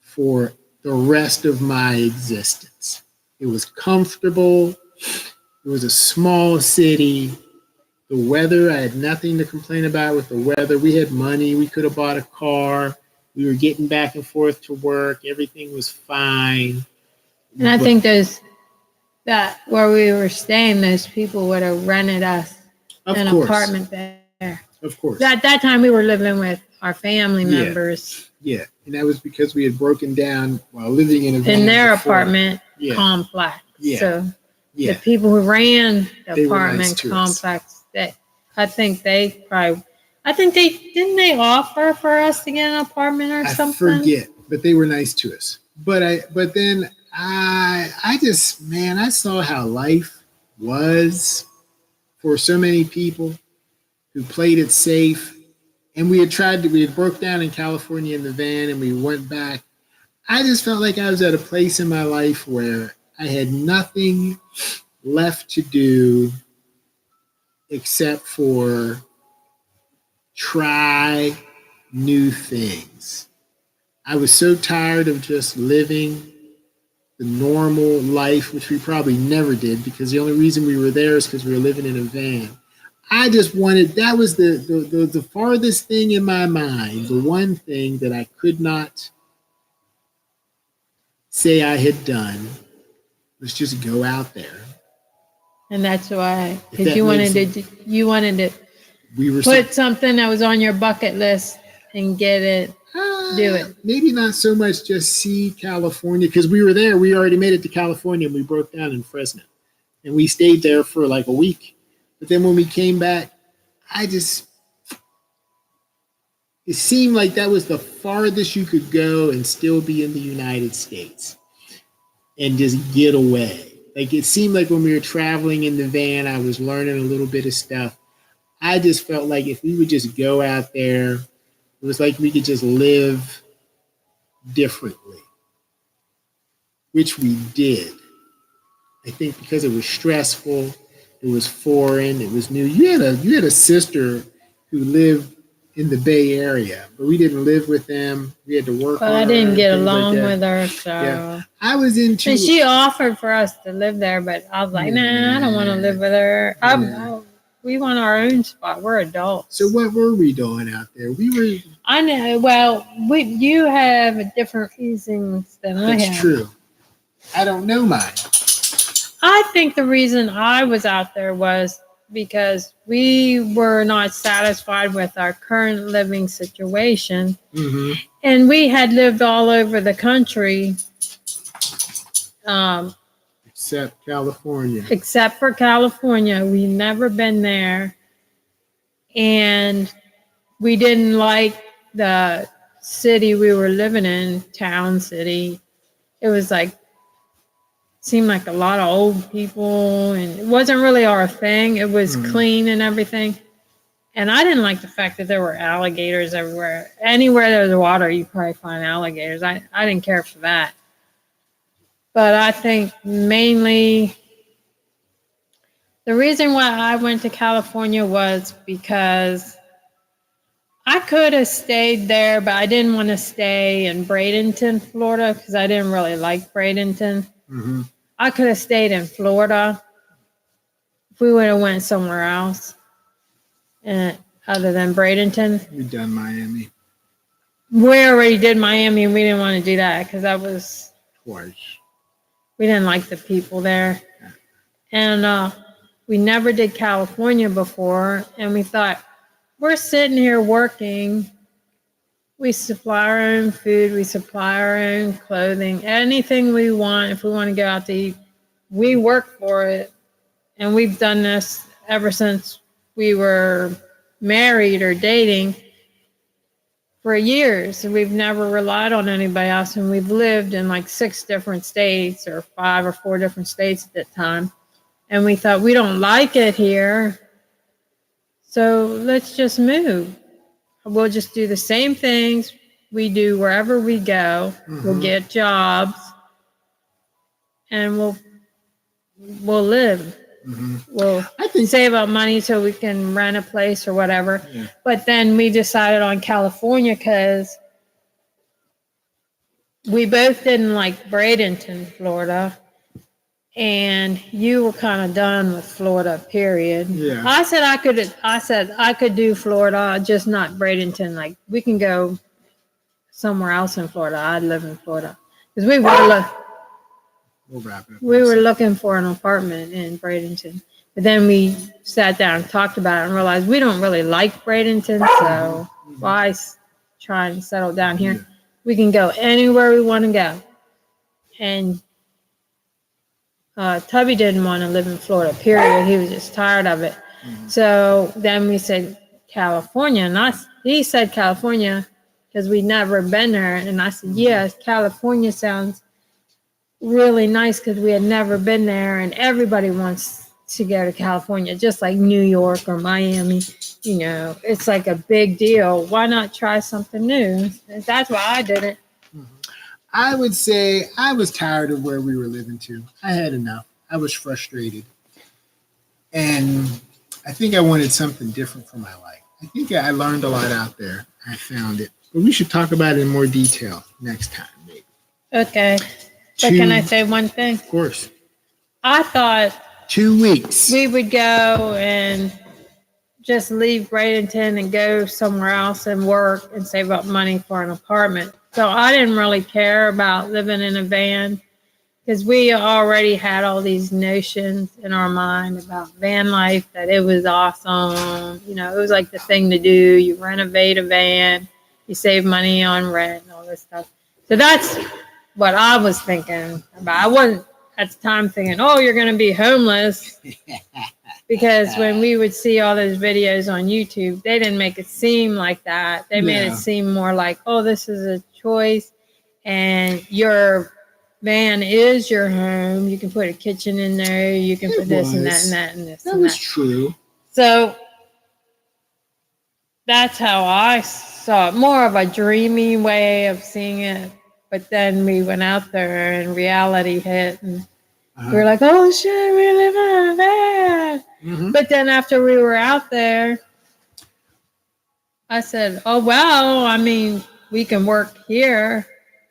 for the rest of my existence. It was comfortable. It was a small city. The weather, I had nothing to complain about with the weather. We had money. We could have bought a car. We were getting back and forth to work. Everything was fine. And I think that where we were staying, those people would have rented us an apartment there. Of course. At that time, we were living with our family members. Yeah, and that was because we had broken down while living in their apartment complex. Yeah. So the people who ran the apartment complex, I think they didn't they offer for us to get an apartment or something? I forget, but they were nice to us. But then I just, man, I saw how life was for so many people who played it safe. And we had broke down in California in the van, and we went back. I just felt like I was at a place in my life where I had nothing left to do except for try new things. I was so tired of just living the normal life, which we probably never did because the only reason we were there is because we were living in a van. I just wanted, that was the farthest thing in my mind, the one thing that I could not say I had done was just go out there. And that's why, If because that you wanted to We were put something that was on your bucket list and get it, do it. Maybe not so much just see California because we were there. We already made it to California and we broke down in Fresno. And we stayed there for like a week. But then when we came back, it seemed like that was the farthest you could go and still be in the United States and just get away. Like it seemed like when we were traveling in the van, I was learning a little bit of stuff. I just felt like if we would just go out there, it was like we could just live differently, which we did. I think because it was stressful, it was foreign, it was new. You had a sister who lived in the Bay Area, but we didn't live with them. We had to work. Well, on I didn't her get and things along like that. with her, so. Yeah. I was into. And she offered for us to live there, but I was like, nah, I don't want to live with her. We want our own spot. We're adults. So what were we doing out there? We were. I know. Well, you have different reasons than I have. That's true. I don't know mine. I think the reason I was out there was because we were not satisfied with our current living situation. Mm-hmm. And we had lived all over the country. Except California. Except for California. We've never been there. And we didn't like the city we were living in, town city. It was like, seemed like a lot of old people, and it wasn't really our thing. It was clean and everything. And I didn't like the fact that there were alligators everywhere. Anywhere there's water, you probably find alligators. I didn't care for that. But I think mainly the reason why I went to California was because I could have stayed there, but I didn't want to stay in Bradenton, Florida, because I didn't really like Bradenton. Mm-hmm. I could have stayed in Florida if we would have went somewhere else, other than Bradenton. We've done Miami We already did Miami, and we didn't want to do that because twice. we didn't like the people there. And we never did California before, and we thought, we're sitting here working. We supply our own food. We supply our own clothing. Anything we want, if we want to go out to eat, we work for it. And we've done this ever since we were married or dating for years. And we've never relied on anybody else. And we've lived in like 6 different states or 5 or 4 different states at that time. And we thought, we don't like it here, so let's just move. We'll just do the same things we do wherever we go. Mm-hmm. We'll get jobs, and we'll live. Mm-hmm. We'll save up money so we can rent a place or whatever. Yeah. But then we decided on California because we both didn't like Bradenton, Florida. And you were kind of done with Florida, period. Yeah. I said I could do Florida, just not Bradenton. Like we can go somewhere else in Florida. I'd live in Florida because we were looking for an apartment in Bradenton. But then we sat down and talked about it and realized we don't really like Bradenton, so why try and settle down here? Yeah. We can go anywhere we want to go, and Tubby didn't want to live in Florida, period. He was just tired of it. Mm-hmm. So then we said California. And he said California because we'd never been there. And I said, yes, California sounds really nice because we had never been there. And everybody wants to go to California, just like New York or Miami. You know, it's like a big deal. Why not try something new? And that's why I did it. I would say I was tired of where we were living too. I had enough. I was frustrated. And I think I wanted something different for my life. I think I learned a lot out there. I found it. But we should talk about it in more detail next time, maybe. Okay. But can I say one thing? Of course. I thought 2 weeks. we would go and just leave Bradenton and go somewhere else and work and save up money for an apartment. So I didn't really care about living in a van because we already had all these notions in our mind about van life, that it was awesome. You know, it was like the thing to do. You renovate a van, you save money on rent and all this stuff. So that's what I was thinking about. I wasn't at the time thinking, oh, you're going to be homeless. Because when we would see all those videos on YouTube, they didn't make it seem like that. They made it seem more like, oh, this is a choice and your van is your home. You can put a kitchen in there. You can put this and that and that and this. That was true. So that's how I saw it. More of a dreamy way of seeing it. But then we went out there and reality hit and we were like, oh shit, we live in a van. Mm-hmm. But then after we were out there, I said, oh, well, I mean, we can work here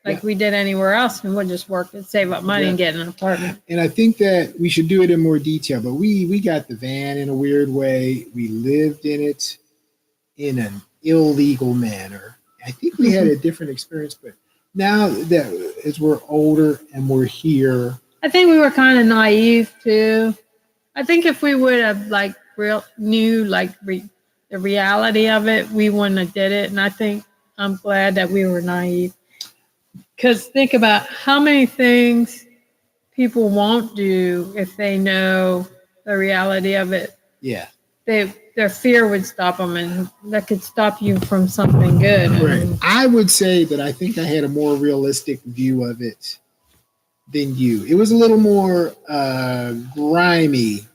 like we did anywhere else, and we'll just work and save up money and get an apartment. And I think that we should do it in more detail, but we got the van in a weird way. We lived in it in an illegal manner. I think we had a different experience, but now that as we're older and we're here, I think we were kind of naive too. I think if we would have knew the reality of it, we wouldn't have did it. And I think I'm glad that we were naive. Because think about how many things people won't do if they know the reality of it. Yeah. Their fear would stop them, and that could stop you from something good. Right. I would say that I think I had a more realistic view of it than you. It was a little more grimy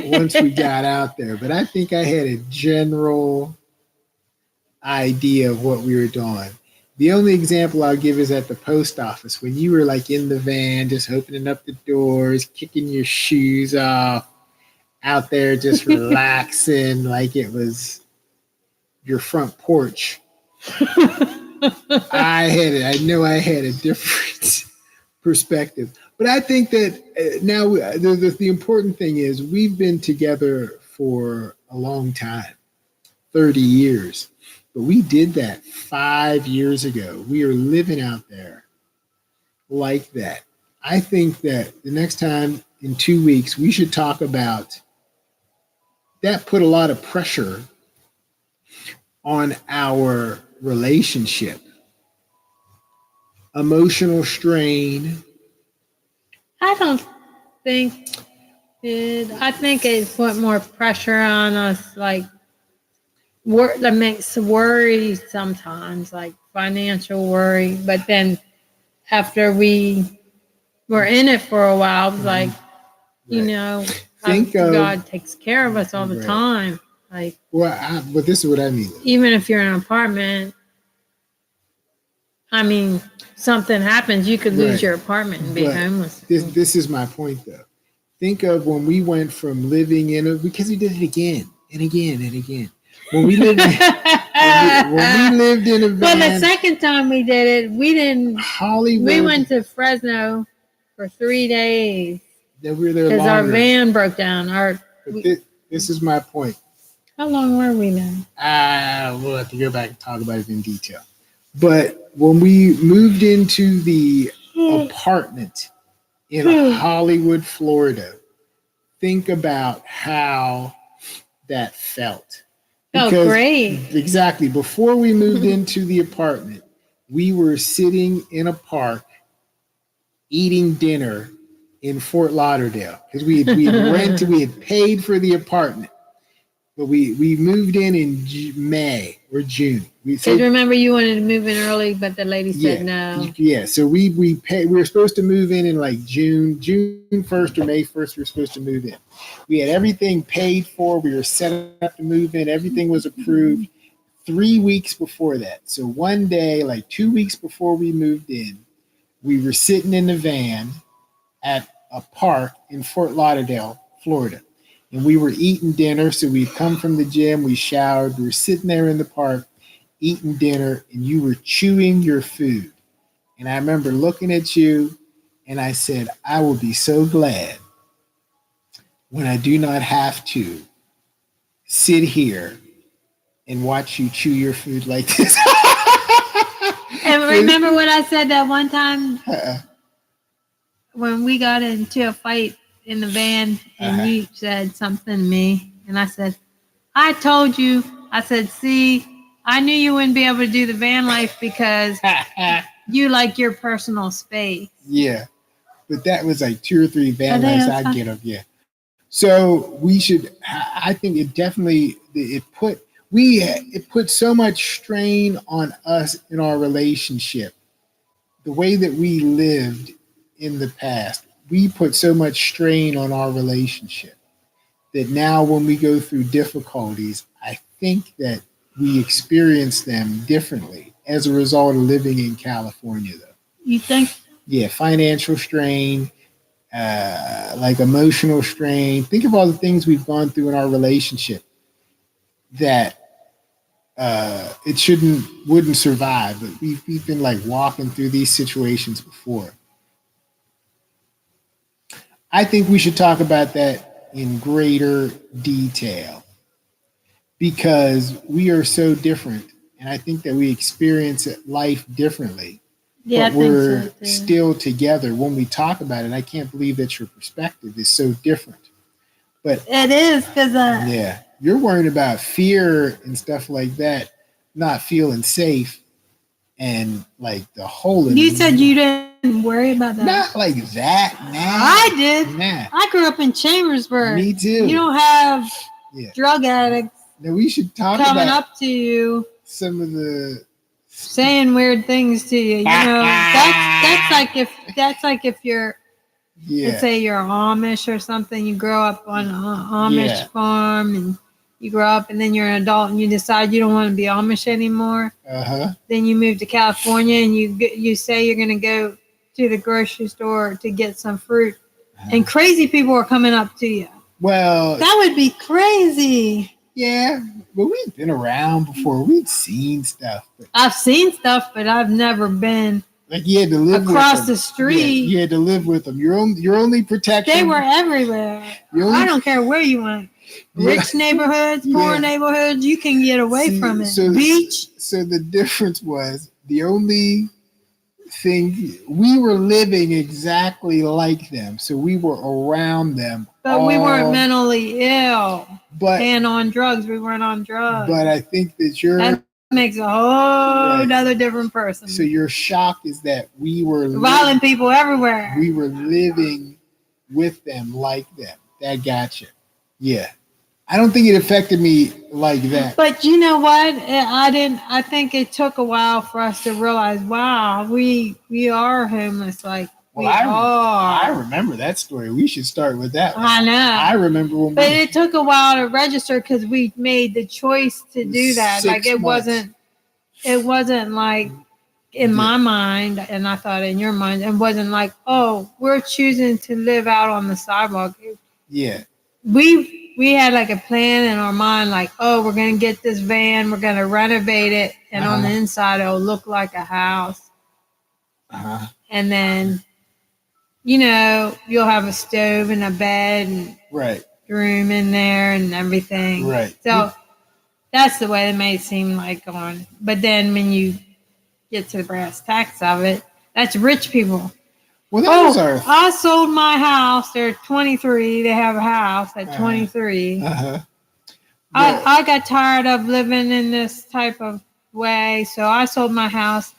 once we got out there, but I think I had a general idea of what we were doing. The only example I'll give is at the post office when you were like in the van, just opening up the doors, kicking your shoes off, out there just relaxing like it was your front porch. I know I had a different perspective, but I think that now the important thing is we've been together for a long time, 30 years. But we did that 5 years ago. We are living out there like that. I think that the next time in 2 weeks, we should talk about that. Put a lot of pressure on our relationship. Emotional strain. I don't think it. I think it put more pressure on us, like, that makes worry sometimes, like financial worry. But then after we were in it for a while, I was like, you know, God takes care of us all the time. Like, but this is what I mean. Even if you're in an apartment, I mean, something happens, you could lose your apartment and be homeless. This is my point, though. Think of when we went from living because we did it again and again and again. When we lived in, when we lived in a van. Well, the second time we did it, we didn't. Hollywood. We went to Fresno for 3 days. Then we were there because our van broke down. This is my point. How long were we there? We'll have to go back and talk about it in detail. But when we moved into the apartment in Hollywood, Florida, think about how that felt. Because, great. Exactly. Before we moved into the apartment, we were sitting in a park eating dinner in Fort Lauderdale because we had paid for the apartment. But we moved in May or June. Because remember, you wanted to move in early, but the lady said no. Yeah, so we were supposed to move in like June 1st or May 1st. We were supposed to move in. We had everything paid for. We were set up to move in. Everything was approved 3 weeks before that. So one day, like 2 weeks before we moved in, we were sitting in the van at a park in Fort Lauderdale, Florida. And we were eating dinner. So we'd come from the gym, we showered, we were sitting there in the park eating dinner and you were chewing your food. And I remember looking at you and I said, I will be so glad when I do not have to sit here and watch you chew your food like this. And remember what I said that one time Uh-uh. when we got into a fight in the van and you said something to me, and I said, I told you, I said, see, I knew you wouldn't be able to do the van life because you like your personal space. Yeah. But that was like 2 or 3 van I lives think I get of, yeah. So we should. I think it definitely it put so much strain on us in our relationship. The way that we lived in the past, we put so much strain on our relationship that now when we go through difficulties, I think that we experience them differently as a result of living in California, though. You think? Yeah, financial strain, like emotional strain. Think of all the things we've gone through in our relationship that it wouldn't survive. But we've been like walking through these situations before. I think we should talk about that in greater detail because we are so different, and I think that we experience life differently. Yeah, But I think we're so too. still together when we talk about it. I can't believe that your perspective is so different. But It is because yeah, you're worrying about fear and stuff like that, not feeling safe, and like the whole. you said you didn't worry about that. Not like that. Nah, I did. Nah, I grew up in Chambersburg. me too. You don't have Yeah. drug addicts Now we should talk coming about up to you some of the. saying weird things to you. You know, that's like if you're, Yeah. let's say you're Amish or something. You grow up on an Amish farm and you grow up, and then you're an adult and you decide you don't want to be Amish anymore. Then you move to California and you say you're going to go to the grocery store to get some fruit, and crazy people are coming up to you. Well, That would be crazy. yeah, but we've been around before. We've seen stuff. But I've seen stuff, but I've never been like you had to live across with them. the street. Yeah, you had to live with them. Your only protection. They were everywhere. I don't care where you went. Rich neighborhoods, poor neighborhoods, you can get away from it. Beach. So the difference was the only thing we were living exactly like them. So we were around them. But we weren't mentally ill. But and on drugs. We weren't on drugs. But I think that that makes a whole other different person. So your shock is that we were violent people everywhere. We were living with them like them. That got you. Yeah. I don't think it affected me like that. But you know what? I think it took a while for us to realize, wow, we are homeless. Like we are. I remember that story. We should start with that one. I know. I remember when. But it took a while to register because we made the choice to do that. Like it wasn't like in my mind, and I thought in your mind, it wasn't like, oh, we're choosing to live out on the sidewalk. Yeah. We had like a plan in our mind, like, oh, we're going to get this van, we're going to renovate it, and on the inside, it'll look like a house. And then, you know, you'll have a stove and a bed and room in there and everything. Right. So that's the way it may seem like going. But then when you get to the brass tacks of it, that's rich people. Well, I sold my house. They're 23. They have a house at 23. I got tired of living in this type of way, so I sold my house,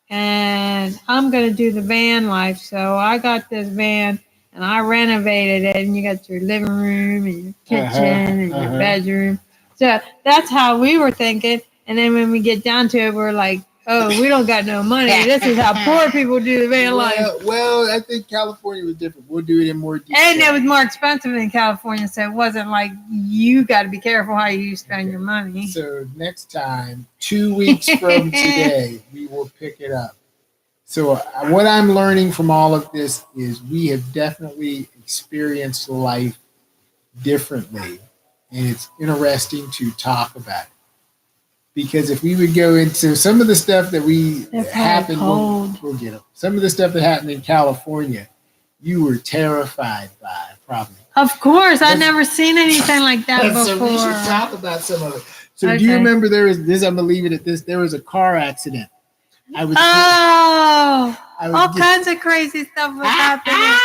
and I'm going to do the van life. So I got this van, and I renovated it, and you got your living room and your kitchen and your bedroom. So that's how we were thinking. And then when we get down to it, we're like, oh, we don't got no money. This is how poor people do the van life. Well, I think California was different. We'll do it in more detail. And it was more expensive in California, so it wasn't like you got to be careful how you spend your money. So next time, 2 weeks from today, we will pick it up. So what I'm learning from all of this is we have definitely experienced life differently, and it's interesting to talk about it. Because if we would go into some of the stuff that They're probably happened, cold. we'll get them. Some of the stuff that happened in California, you were terrified by, probably. Of course, I've That's- never seen anything like that before. So we should talk about some of it. So do Okay. you remember there was this? I'm gonna leave it at this. There was a car accident. I was. Oh, I was all get- kinds of crazy stuff was happening.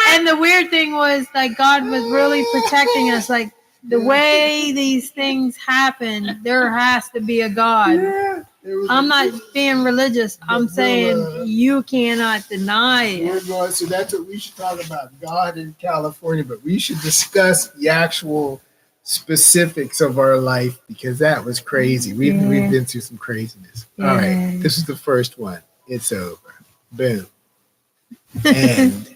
And the weird thing was, like, God was really protecting us. Like, the way these things happen, there has to be a God. Yeah, there was I'm not being religious. I'm But saying you cannot deny We're it. going, so that's what we should talk about, God in California, but we should discuss the actual specifics of our life because that was crazy. We've been through some craziness. All right, Yeah. this is the first one. It's over. Boom. And